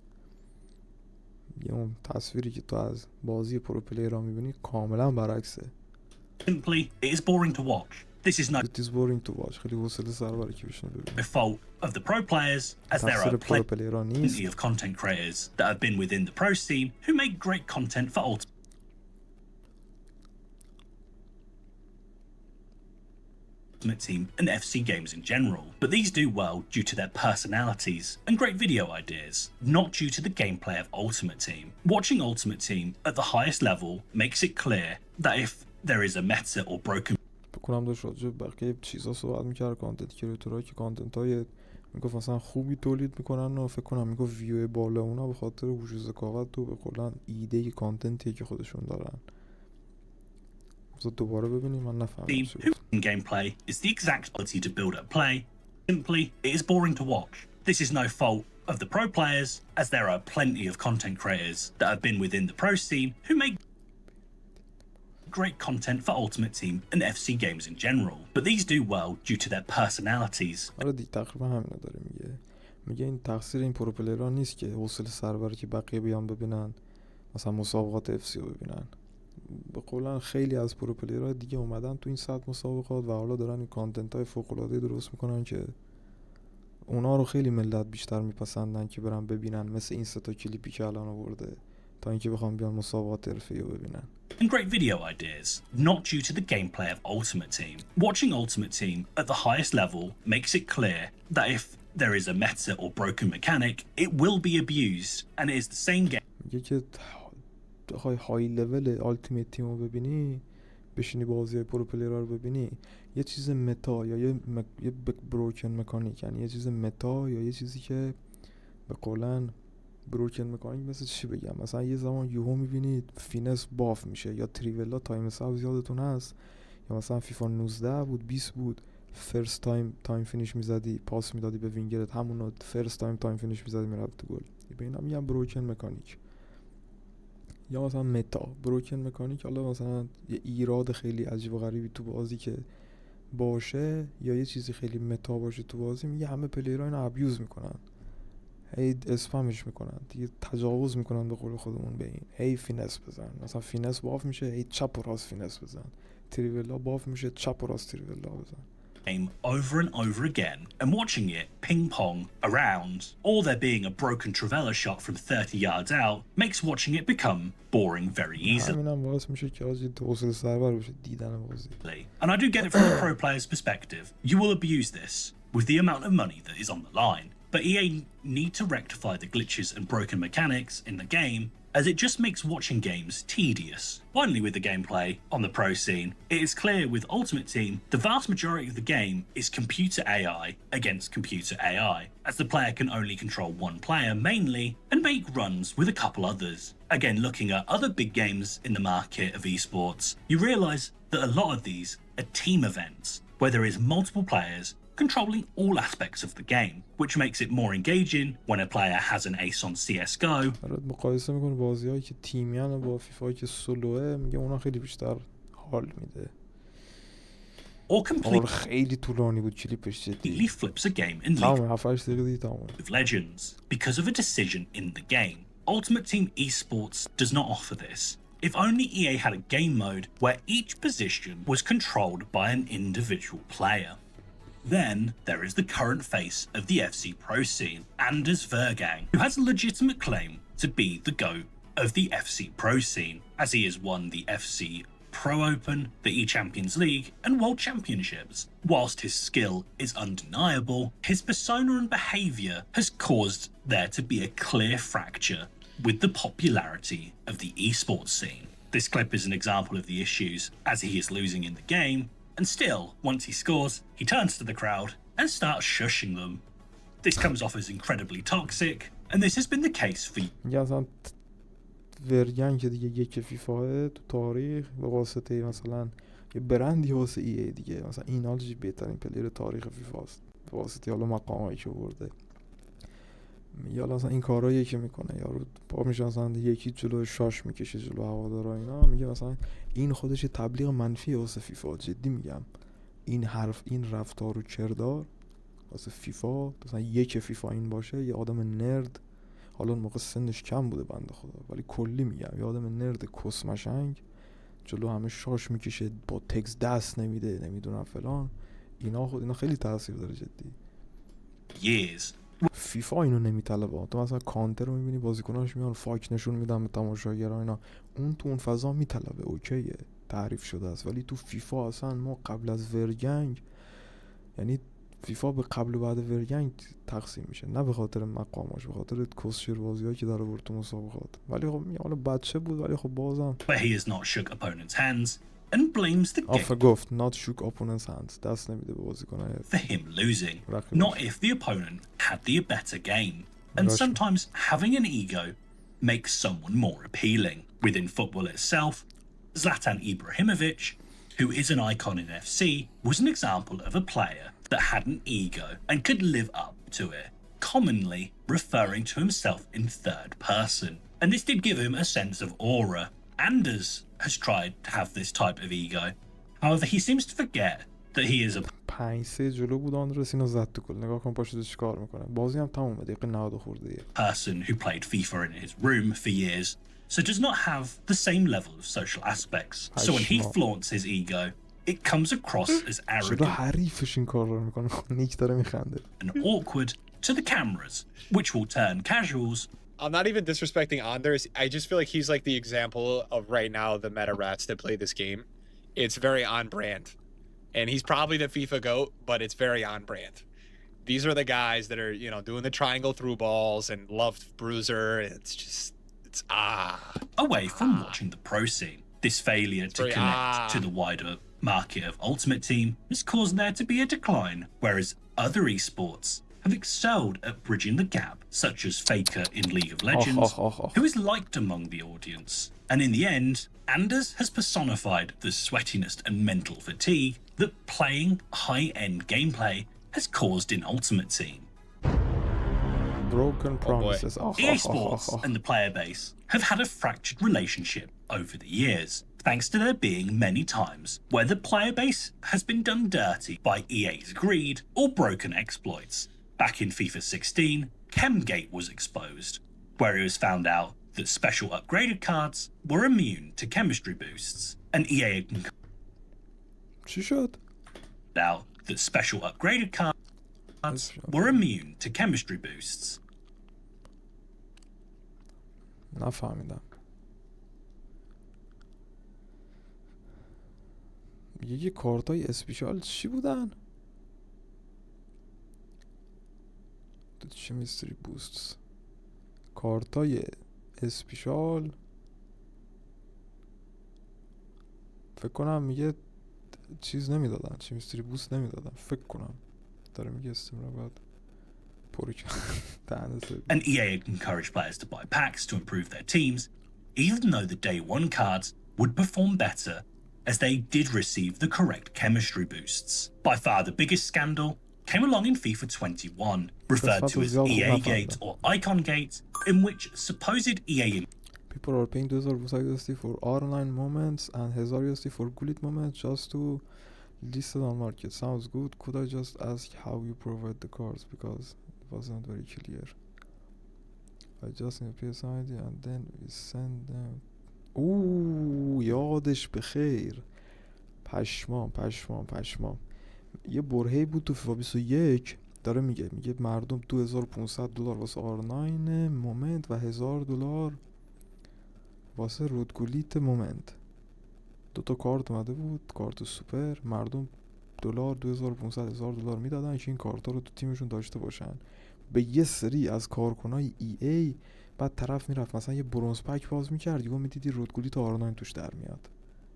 یه اون تصویری که تو از بازی پرو پلی را میبینی کاملا برعکسه. it is boring to watch. This is no It is boring to watch. خیلی حوصله سر بره که بشینه ببینی. fault of the pro players, as there are plenty of content creators that have been within the pro scene who make great content for Ultimate Team and FC games in general, but these do well due to their personalities and great video ideas, not due to the gameplay of Ultimate Team. Watching Ultimate Team at the highest level makes it clear that if there is a meta or broken بکنم داشت راجع بقیه چیزا صحبت میکرد، کانتنت کریتورها که کانتنت های میگفت مثلا خوبی تولید میکنن و فکر کنم میگفت ویو بالا اونا به خاطر هوش ذکاوت و به کلا ایده کانتنتی که خودشون دارن. بذار دوباره ببینیم من نفهمیدم چی گفت. Who gameplay is the exact ability to build up play. Simply, it is boring to watch. This is no fault of the pro players, as there are plenty of content creators that have been within the pro scene who make great content for Ultimate Team and FC games in general, but these do well due to their personalities. آره دیگه تقریبا همینو داره میگه این تقصیر این پرو پلیرها نیست که حوصله سر بره که بقیه بیان ببینن مثلا مسابقات اف سی رو ببینن. به قولن خیلی از پرو پلیرها دیگه اومدن تو این سطح مسابقات و حالا دارن این کانتنت های فوق العاده درست میکنن که اونا رو خیلی ملت بیشتر میپسندن که برن ببینن، مثل این 3 تا کلیپی که الان آورده، تا اینکه بخوام بیان مسابقات حرفه‌ای رو ببینن. And great video ideas, not due to the gameplay of Ultimate Team. Watching Ultimate Team at the highest level makes it clear that if there is a meta or broken mechanic, it will be abused, and it is the same game. میگه که های لول آلتیمیت تیم رو ببینی، بشینی بازی های پرو پلیرها رو ببینی، یه چیز متا یا یه بروکن مکانیک، یعنی یه چیز متا یا یه چیزی که به قولن بروکن مکانیک مثل چی بگم، مثلا یه زمان یوهو میبینید فینس باف میشه یا تریولا تایم ساب یادتون هست، یا مثلا فیفا 19 بود 20 بود فرست تایم فینیش میزدی پاس میدادی به وینگرت، همونو فرست تایم فینیش میزدی میرفت تو گل. به اینا میگم بروکن مکانیک. یا مثلا متا بروکن مکانیک، حالا مثلا یه ایراد خیلی عجیب و غریبی تو بازی که باشه یا یه چیزی خیلی متا باشه تو بازی، میگه همه پلیرها اینو ابیوز میکنن، هی اسپمش میکنن دیگه، تجاوز میکنن به قول خودمون به این، هی فینس بزن، مثلا فینس باف میشه هی چپ و راست فینس بزن، تریولا باف میشه چپ و راست تریولا بزن. Game over and over again, and watching it ping pong around, or there being a broken Trivela shot from 30 yards out, makes watching it become boring very easily. همینم باعث میشه که آجی حوصله سربر بشه دیدن بازی. And I do get it from a pro player's perspective. You will abuse this with the amount of money that is on the line, but EA need to rectify the glitches and broken mechanics in the game, as it just makes watching games tedious. Finally, with the gameplay on the pro scene, it is clear with Ultimate Team, the vast majority of the game is computer AI against computer AI, as the player can only control one player mainly and make runs with a couple others. Again, looking at other big games in the market of esports, you realise that a lot of these are team events, where there is multiple players controlling all aspects of the game, which makes it more engaging when a player has an ace on CSGO. مقایسه میکنه بازی‌هایی که تیمیان با فیفا که سولوه، میگه اونا خیلی بیشتر حال میده. Or completely خیلی طولانی بود کلیپش جدی. flips a game in تمام 7-8 دقیقه دیگه تمام. League of Legends because of a decision in the game. Ultimate Team Esports does not offer this. If only EA had a game mode where each position was controlled by an individual player. Then there is the current face of the FC Pro scene, Anders Vergang, who has a legitimate claim to be the GOAT of the FC Pro scene, as he has won the FC Pro Open, the E-Champions League, and World Championships. Whilst his skill is undeniable, his persona and behaviour has caused there to be a clear fracture with the popularity of the esports scene. This clip is an example of the issues, as he is losing in the game, and still, once he scores, he turns to the crowd and starts shushing them. This comes off as incredibly toxic, and this has been the case for میگه اصلا ورگن که دیگه یک فیفاه تو تاریخ به واسطه مثلا یه برندی واسه ای دیگه، مثلا این حالش بهترین پلیر تاریخ فیفاست به واسطه حالا مقامایی که برده. یا مثلا این کارهایی که میکنه یارو با میشه مثلا یکی جلو شاش میکشه جلو هوادارا اینا، میگه مثلا این خودش تبلیغ منفی واسه فیفا، جدی میگم. این حرف این رفتار و کردار واسه فیفا، مثلا یک فیفا این باشه یه آدم نرد، حالا اون موقع سنش کم بوده بنده خدا، ولی کلی میگم یه آدم نرد کسمشنگ جلو همه شاش میکشه، با تکس دست نمیده، نمیدونم فلان، اینا خیلی تاثیر داره جدی. years. فیفا اینو نمیطلبه. تو مثلا کانتر رو میبینی بازیکناش میان فاک نشون میدن به تماشاگرها اینا، اون تو اون فضا میطلبه، اوکیه تعریف شده است. ولی تو فیفا اصلا ما قبل از ورگنگ، یعنی فیفا به قبل و بعد ورگنگ تقسیم میشه، نه به خاطر مقامش، به خاطر کسشر بازیایی که داره برد تو مسابقات. ولی خب حالا بچه بود، ولی خب بازم Where he has not shook opponents' hands and blames the game گفت not shook opponents hands، دست نمیده به بازیکن‌های for him losing, not if the opponent had the better game. And Gotcha. sometimes having an ego makes someone more appealing. Within football itself, Zlatan Ibrahimovic who is an icon in FC, was an example of a player that had an ego and could live up to it, commonly referring to himself in third person. And this did give him a sense of aura. Anders has tried to have this type of ego. However, he seems to forget that he is a 5-3 جلو بود آندرس اینو زد تو گل. نگاه کن پاشو چیکار میکنه. بازی هم تمومه. دقیقه 90 خورده ایه. person who played FIFA in his room for years, so does not have the same level of social aspects. So when he flaunts his ego, it comes across as چرا arrogant حریفش این کار رو میکنه؟ نیک داره میخنده. and awkward to the cameras, which will turn casuals I'm not even disrespecting Anders. I just feel like he's like the example of right now the meta rats that play this game. It's very on brand. And he's probably the FIFA GOAT, but it's very on brand. These are the guys that are, you know, doing the triangle through balls and love Bruiser. It's just, it's away from watching the pro scene. This failure to very, connect to the wider market of Ultimate Team has caused there to be a decline, whereas other esports have excelled at bridging the gap, such as Faker in League of Legends, who is liked among the audience. And in the end, Anders has personified the sweatiness and mental fatigue that playing high-end gameplay has caused in Ultimate Team. Broken promises. EA Sports and the player base have had a fractured relationship over the years, thanks to there being many times where the player base has been done dirty by EA's greed or broken exploits. Back in FIFA 16, Chemgate was exposed, where it was found out that special upgraded cards were immune to chemistry boosts, and EA چی شد؟ out that special upgraded cards were immune to chemistry boosts. نفهمیدم. یه کارتای اسپیشال چی بودن؟ چی میستری بوستس کارتای اسپیشال فکر کنم میگه چیز نمیدادن، چی میستری بوست نمیدادن فکر کنم داره میگه استمرار باید پوری And EA encouraged players to buy packs to improve their teams, even though the day one cards would perform better as they did receive the correct chemistry boosts. By far the biggest scandal came along in FIFA 21, referred to as EA Gate or Icon Gate, in which supposed EA People are paying $2,000 for R9 moments and $1,000 for Gullit moments just to list it on market. Sounds good. Could I just ask how you provide the cards because it wasn't very clear. I just need a PS ID and then we send them. اوه یادش بخیر. پشمام. یه برهه‌ای بود تو فیفا 21 داره میگه مردم $2,500 واسه R9 مومنت و $1,000 واسه رودگولیت مومنت. 2 کارت اومده بود، کارت سوپر، مردم $2,500 $1,000 میدادن که این کارتا رو تو تیمشون داشته باشن. به یه سری از کارکنای EA بعد طرف میرفت مثلا یه برونز پک باز میکرد، یهو میدیدی رودگولیت R9 توش در میاد.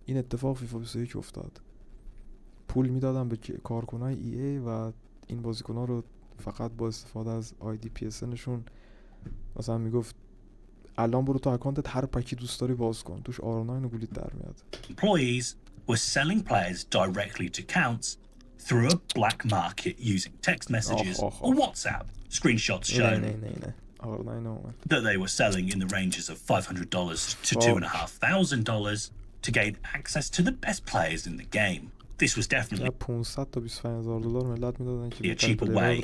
این اتفاق فیفا 21 افتاد. پول میدادن به کارکنای EA و این بازیکن‌ها رو فقط با استفاده از آیدی PSNشون مثلا میگفت الان برو تو اکانتت هر پکی دوست داری باز کن، توش R9 و گولیت در میاد. Employees were selling players directly to accounts through a black market using text messages or WhatsApp. Screenshots shown that they were selling in the ranges of $500 to $2,500 to gain access to the best players in the game. This was definitely a cheaper way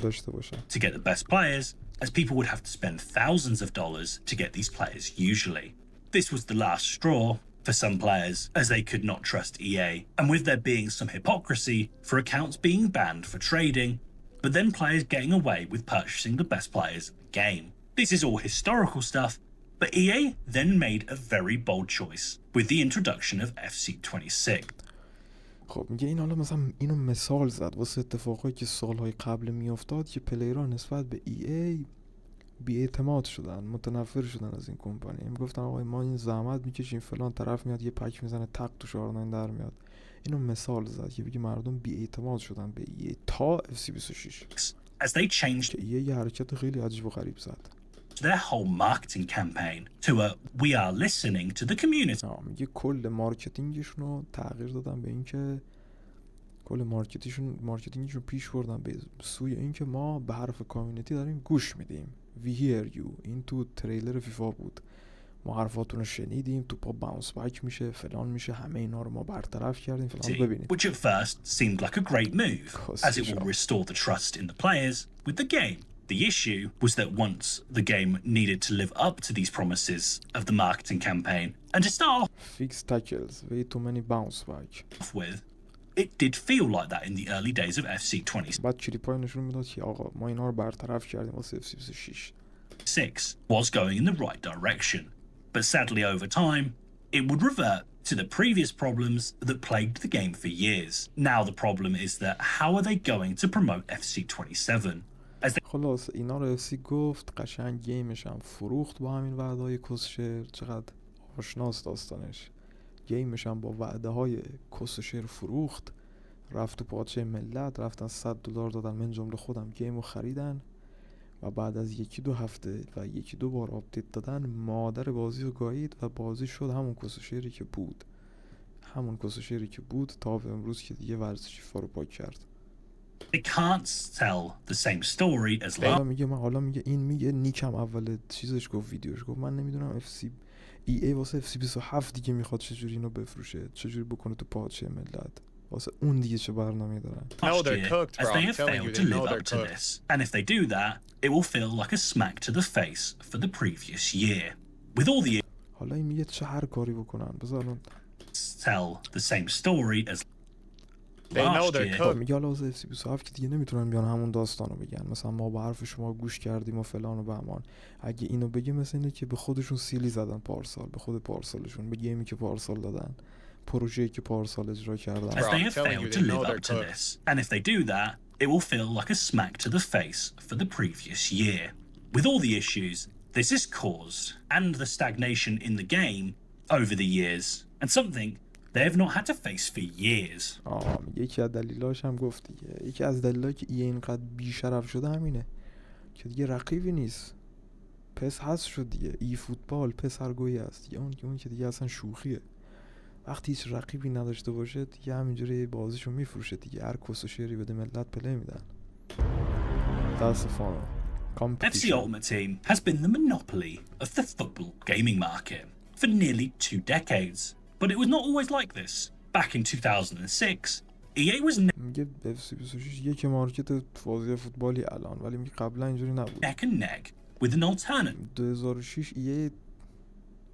to get the best players, as people would have to spend thousands of dollars to get these players usually. This was the last straw for some players, as they could not trust EA, and with there being some hypocrisy for accounts being banned for trading, but then players getting away with purchasing the best players in the game. This is all historical stuff, but EA then made a very bold choice with the introduction of FC 26. خب میگه این حالا مثلا اینو مثال زد واسه اتفاقایی که سالهای قبل میافتاد که پلیرها نسبت به EA بی‌اعتماد شدن، متنفر شدن از این کمپانی. میگفتن آقا ما این زحمت میکشیم فلان، طرف میاد یه پک میزنه تق تو شارنان در میاد. اینو مثال زد که بگه مردم بی‌اعتماد شدن به EA تا FC 26 as they changed که EA یه حرکت خیلی عجیب و غریب زد. their whole marketing campaign to a "we are listening to the community" میگه کل مارکتینگشون رو تغییر دادن به اینکه کل مارکتینگشون پیش بردن به سوی اینکه ما به حرف کامیونیتی داریم گوش میدیم. We hear you. این تو تریلر فیفا بود. ما حرفاتون رو شنیدیم، توپا باونس بک میشه، فلان میشه، همه اینا رو ما برطرف کردیم، فلان. ببینید. Which at first seemed like a great move, as it will restore the trust in the players with the game. The issue was that once the game needed to live up to these promises of the marketing campaign and to start Fix tackles, way too many bounce back. off with, it did feel like that in the early days of FC 26 بعد کلیپای نشون میداد که آقا ما اینا رو برطرف کردیم واسه FC 26. was going in the right direction. But sadly over time, it would revert to the previous problems that plagued the game for years. Now the problem is that how are they going to promote FC 27? خلاص اینا رو FC گفت، قشنگ گیمش هم فروخت با همین وعده‌های کسشر. چقدر آشناست داستانش. گیمش هم با وعده‌های کسشر فروخت، رفت تو پادشه ملت، رفتن $100 دادن، من جمله خودم گیم رو خریدن و بعد از 1-2 هفته و 1-2 بار آپدیت دادن مادر بازی رو گایید و بازی شد همون کسشری که بود تا به امروز که دیگه ورزش فیفا رو پاک کرد. They can't tell the same story as حالا میگه نیکم اول چیزش گفت، ویدیوش گفت من نمیدونم EA واسه FC 27 دیگه میخواد چجوری اینو بفروشه، چجوری بکنه تو پادشه ملت، واسه اون دیگه چه برنامه‌ای دارن. last year, as they have failed to live up to this. And if they do that, it will feel like a smack to the face for the previous year. With all the حالا این میگه چه هر کاری بکنن بذارن tell the same story as last year. میگه حالا واسه FC 27 که دیگه نمیتونن بیان همون داستانو بگن، مثلا ما به حرف شما گوش کردیم و فلان و بهمان. اگه اینو بگه مثلا اینه که به خودشون سیلی زدن پارسال، به خود پارسالشون، به گیمی که پارسال دادن، پروژه‌ای که پارسال اجرا کردن. As they have failed to live up to this. And if they do that, it will feel like a smack to the face for the previous year. With all the issues this has caused and the stagnation in the game over the years, and something they have not had to face for years. یکی از دلایلش هم گفت دیگه. یکی از دلایلی که اینقدر بی‌شرف شده همینه که دیگه رقیبی نیست. پس هست شد دیگه. ای فوتبال پسرگویی است دیگه. اون که دیگه اصلا شوخیه. وقتی هیچ رقیبی نداشته باشه دیگه همینجوری بازیشو میفروشه دیگه. هر کس و شعری بده ملت پلی میدن. متاسفانه FC Ultimate Team has been the monopoly of the football gaming market for nearly 2 decades. But it was not always like this. Back in 2006, EA was میگه FC 26 یک مارکت بازی فوتبالی الان، ولی میگه قبلا اینجوری نبود. neck and neck with an alternate 2006 EA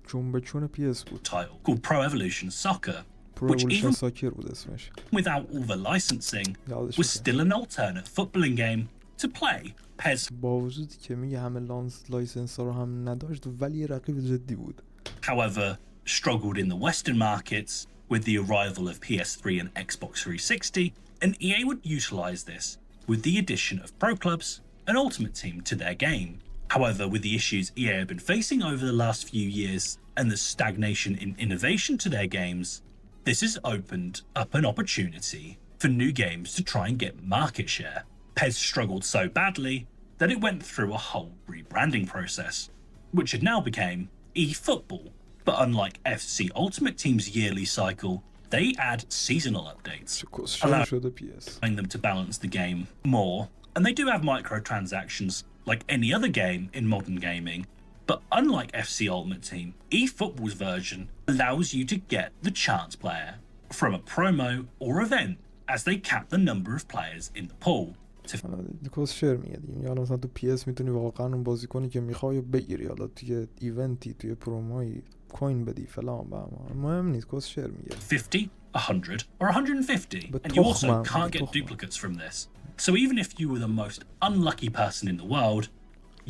چون به چون PS بود. title called Pro Evolution Soccer, Pro which Evolution even Soccer بود اسمش. without all the licensing یادش was still an alternate footballing game to play. PES, با وجودی که میگه همه لایسنس ها رو هم نداشت ولی رقیب جدی بود. however, struggled in the Western markets with the arrival of PS3 and Xbox 360, and EA would utilize this with the addition of Pro Clubs and Ultimate Team to their game. However, with the issues EA have been facing over the last few years and the stagnation in innovation to their games, this has opened up an opportunity for new games to try and get market share. PES struggled so badly that it went through a whole rebranding process, which had now become eFootball. But unlike FC Ultimate Team's yearly cycle, they add seasonal updates, allowing them to balance the game more. And they do have microtransactions like any other game in modern gaming. But unlike FC Ultimate Team, eFootball's version allows you to get the chance player from a promo or event as they cap the number of players in the pool. کسشر میگه دیگه. حالا مثلا تو PS میتونی واقعا اون بازیکنی که میخوای بگیری، حالا توی ایونتی توی پرومایی کوین بدی فلان مهم نیست. کسشر میگه 50, 100 or 150, and you also can't get duplicates from this. So even if you were the most unlucky person in the world,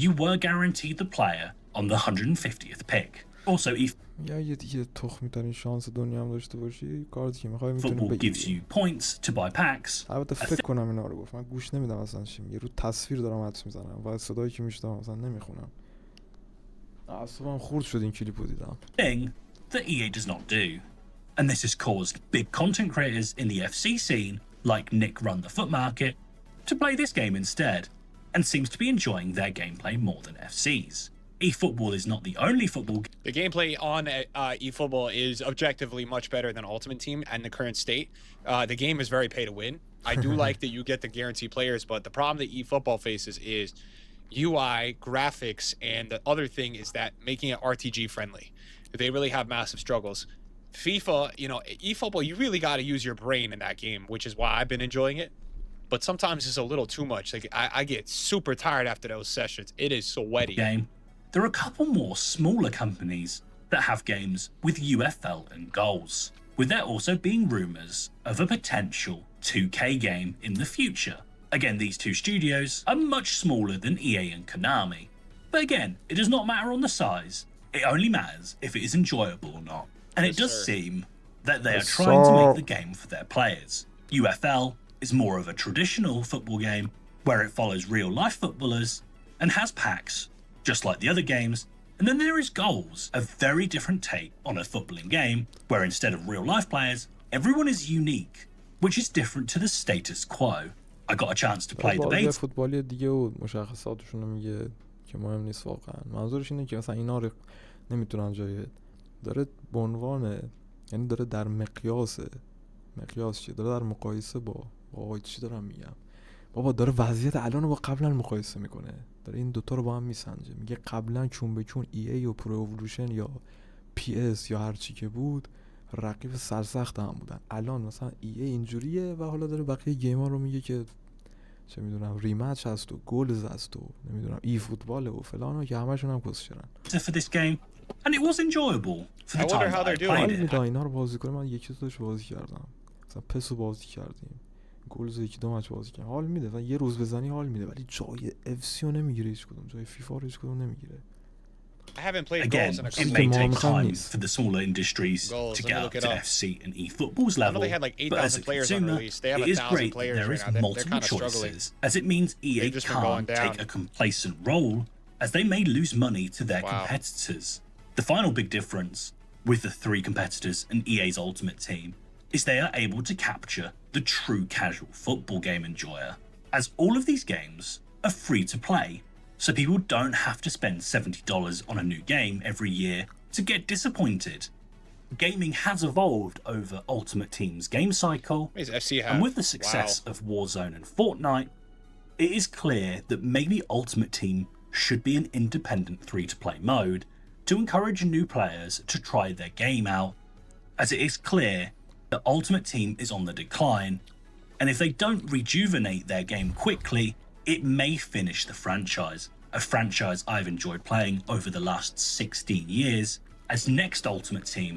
you were guaranteed the player on the 150th pick. Also, if یا یه دیگه تخمی ترین شانس دنیا هم داشته باشی، کارتی که میخوای میتونی football بگیری. gives you points to buy packs. البته فکر کنم اینا رو گفت، من گوش نمیدم اصلا چی میگه، رو تصویر دارم حدس میزنم و صدایی که میشنوم اصلا نمیخونم. اعصابم خورد شد این کلیپو دیدم. Thing that EA does not do. And this has caused big content creators in the FC scene, like Nick Run the Foot Market, to play this game instead, and seems to be enjoying their gameplay more than FC's. eFootball is not the only football The gameplay on eFootball is objectively much better than Ultimate Team and the current state. The game is very pay to win. I do like that you get the guaranteed players, but the problem that eFootball faces is UI, graphics, and the other thing is that making it RTG friendly. They really have massive struggles. FIFA, eFootball, you really got to use your brain in that game, which is why I've been enjoying it. But sometimes it's a little too much. Like I get super tired after those sessions. It is sweaty. game. There are a couple more smaller companies that have games with UFL and goals, with there also being rumours of a potential 2K game in the future. Again, these two studios are much smaller than EA and Konami. But again, it does not matter on the size. It only matters if it is enjoyable or not. And it does seem that they are trying to make the game for their players. UFL is more of a traditional football game where it follows real life footballers and has packs just like the other games. And then there is Goals, a very different take on a footballing game where instead of real life players, everyone is unique, which is different to the status quo. I got a chance to play the beta. فوتبالی دیگه و مشخصاتشون رو میگه که مهم نیست واقعا. منظورش اینه که مثلا اینا رو نمیتونن جای داره به عنوان، یعنی داره در مقیاس چیه؟ داره در مقایسه با چی دارم میگم؟ بابا داره وضعیت الان رو با قبلا مقایسه میکنه، داره این دوتا رو با هم میسنجه. میگه قبلا چون به چون EA و پرو اِوولوشن یا PS یا هر چی که بود رقیب سرسخت هم بودن، الان مثلا EA اینجوریه و حالا داره بقیه گیم‌ها رو میگه که چه میدونم ریمچ هست و گلز هست و نمیدونم ای فوتبال و فلان و که همشون هم کسشرن. For this game, and it was enjoyable for the time that I played it. اینا رو بازی کنم. من یکی دوتاش بازی کردم، مثلا پسو بازی کردیم، گلز یکی دو مچ بازی کردم، حال میده و یه روز بزنی حال میده، ولی جای FC رو نمیگیره هیچ کدوم، جای فیفا رو هیچ کدوم نمیگیره. I haven't played Again, goals in a it couple may of take time for the smaller industries Goals, to let get me up look it to up. FC and eFootball's I know level, they had like but as 8,000 a players on consumer, release. They have it is 1,000 great that players there right is now. They're multiple kind of struggling. choices, as it means EA They've just been going can't take down. a complacent role, as they may lose money to their competitors. The final big difference with the three competitors and EA's Ultimate Team is they are able to capture the true casual football game enjoyer, as all of these games are free to play, so people don't have to spend $70 on a new game every year to get disappointed. Gaming has evolved over Ultimate Team's game cycle, and with the success of Warzone and Fortnite, it is clear that maybe Ultimate Team should be an independent free-to-play mode to encourage new players to try their game out, as it is clear that Ultimate Team is on the decline, and if they don't rejuvenate their game quickly, it may finish the franchise, a franchise I've enjoyed playing over the last 16 years, as next Ultimate Team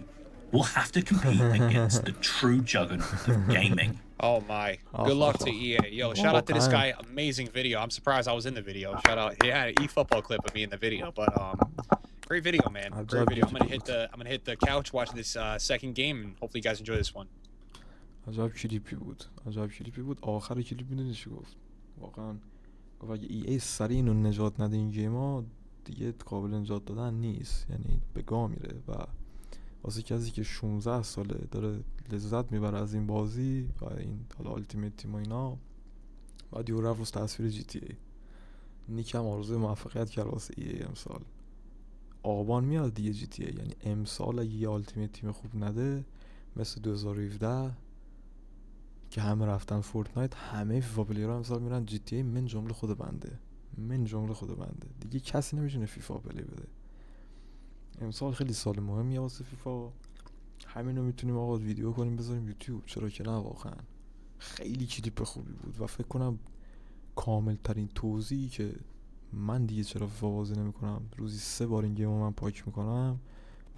will have to compete against the true juggernaut of gaming. Oh my. Good luck to EA. Yo, shout out to this guy. Amazing video. I'm surprised I was in the video. Shout out. He had an eFootball clip of me in the video, but great video, man. Great video. I'm gonna hit the couch, watch this second game, and hopefully you guys enjoy this one. عجب کلیپی بود. آخر کلیپ میدونی چی گفت؟ واقعا گفت اگه EA سریع اینو نجات نده این گیما دیگه قابل نجات دادن نیست، یعنی به گا میره. و واسه کسی که 16 ساله داره لذت میبره از این بازی و این حالا التیمیت تیم و اینا، بعد یه رفت واسه تصویر جی تی ای. نیکم آرزوی موفقیت کرد واسه EA امسال. آبان میاد دیگه جی تی ای، یعنی امسال اگه یه التیمیت تیم خوب نده مثل 2017 که همه رفتن فورتنایت، همه فیفا پلیرها امسال میرن جی تی ای، من جمله خود بنده دیگه کسی نمیتونه فیفا پلی بده. امسال خیلی سال مهمیه واسه فیفا، همینو میتونیم آقا ویدیو کنیم بذاریم یوتیوب، چرا که نه. واقعا خیلی کلیپ خوبی بود و فکر کنم کامل ترین توضیحی که من دیگه چرا فیفا بازی نمیکنم، روزی 3 بار این گیمو من پاک میکنم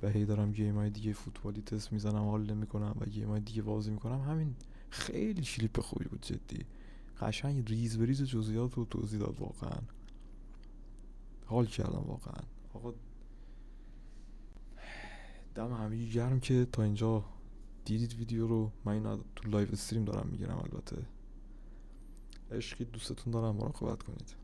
و هی دارم گیمای دیگه فوتبالی تست میزنم، حال نمیکنم و گیمای دیگه بازی میکنم. همین خیلی کلیپ خوبی بود جدی، قشنگ ریز به ریز جزئیات رو توضیح داد. واقعا حال کردم واقعا. آقا دم همگی گرم که تا اینجا دیدید ویدیو رو. من اینو تو لایو استریم دارم میگیرم، البته عشقی، دوستتون دارم، مراقبت کنید.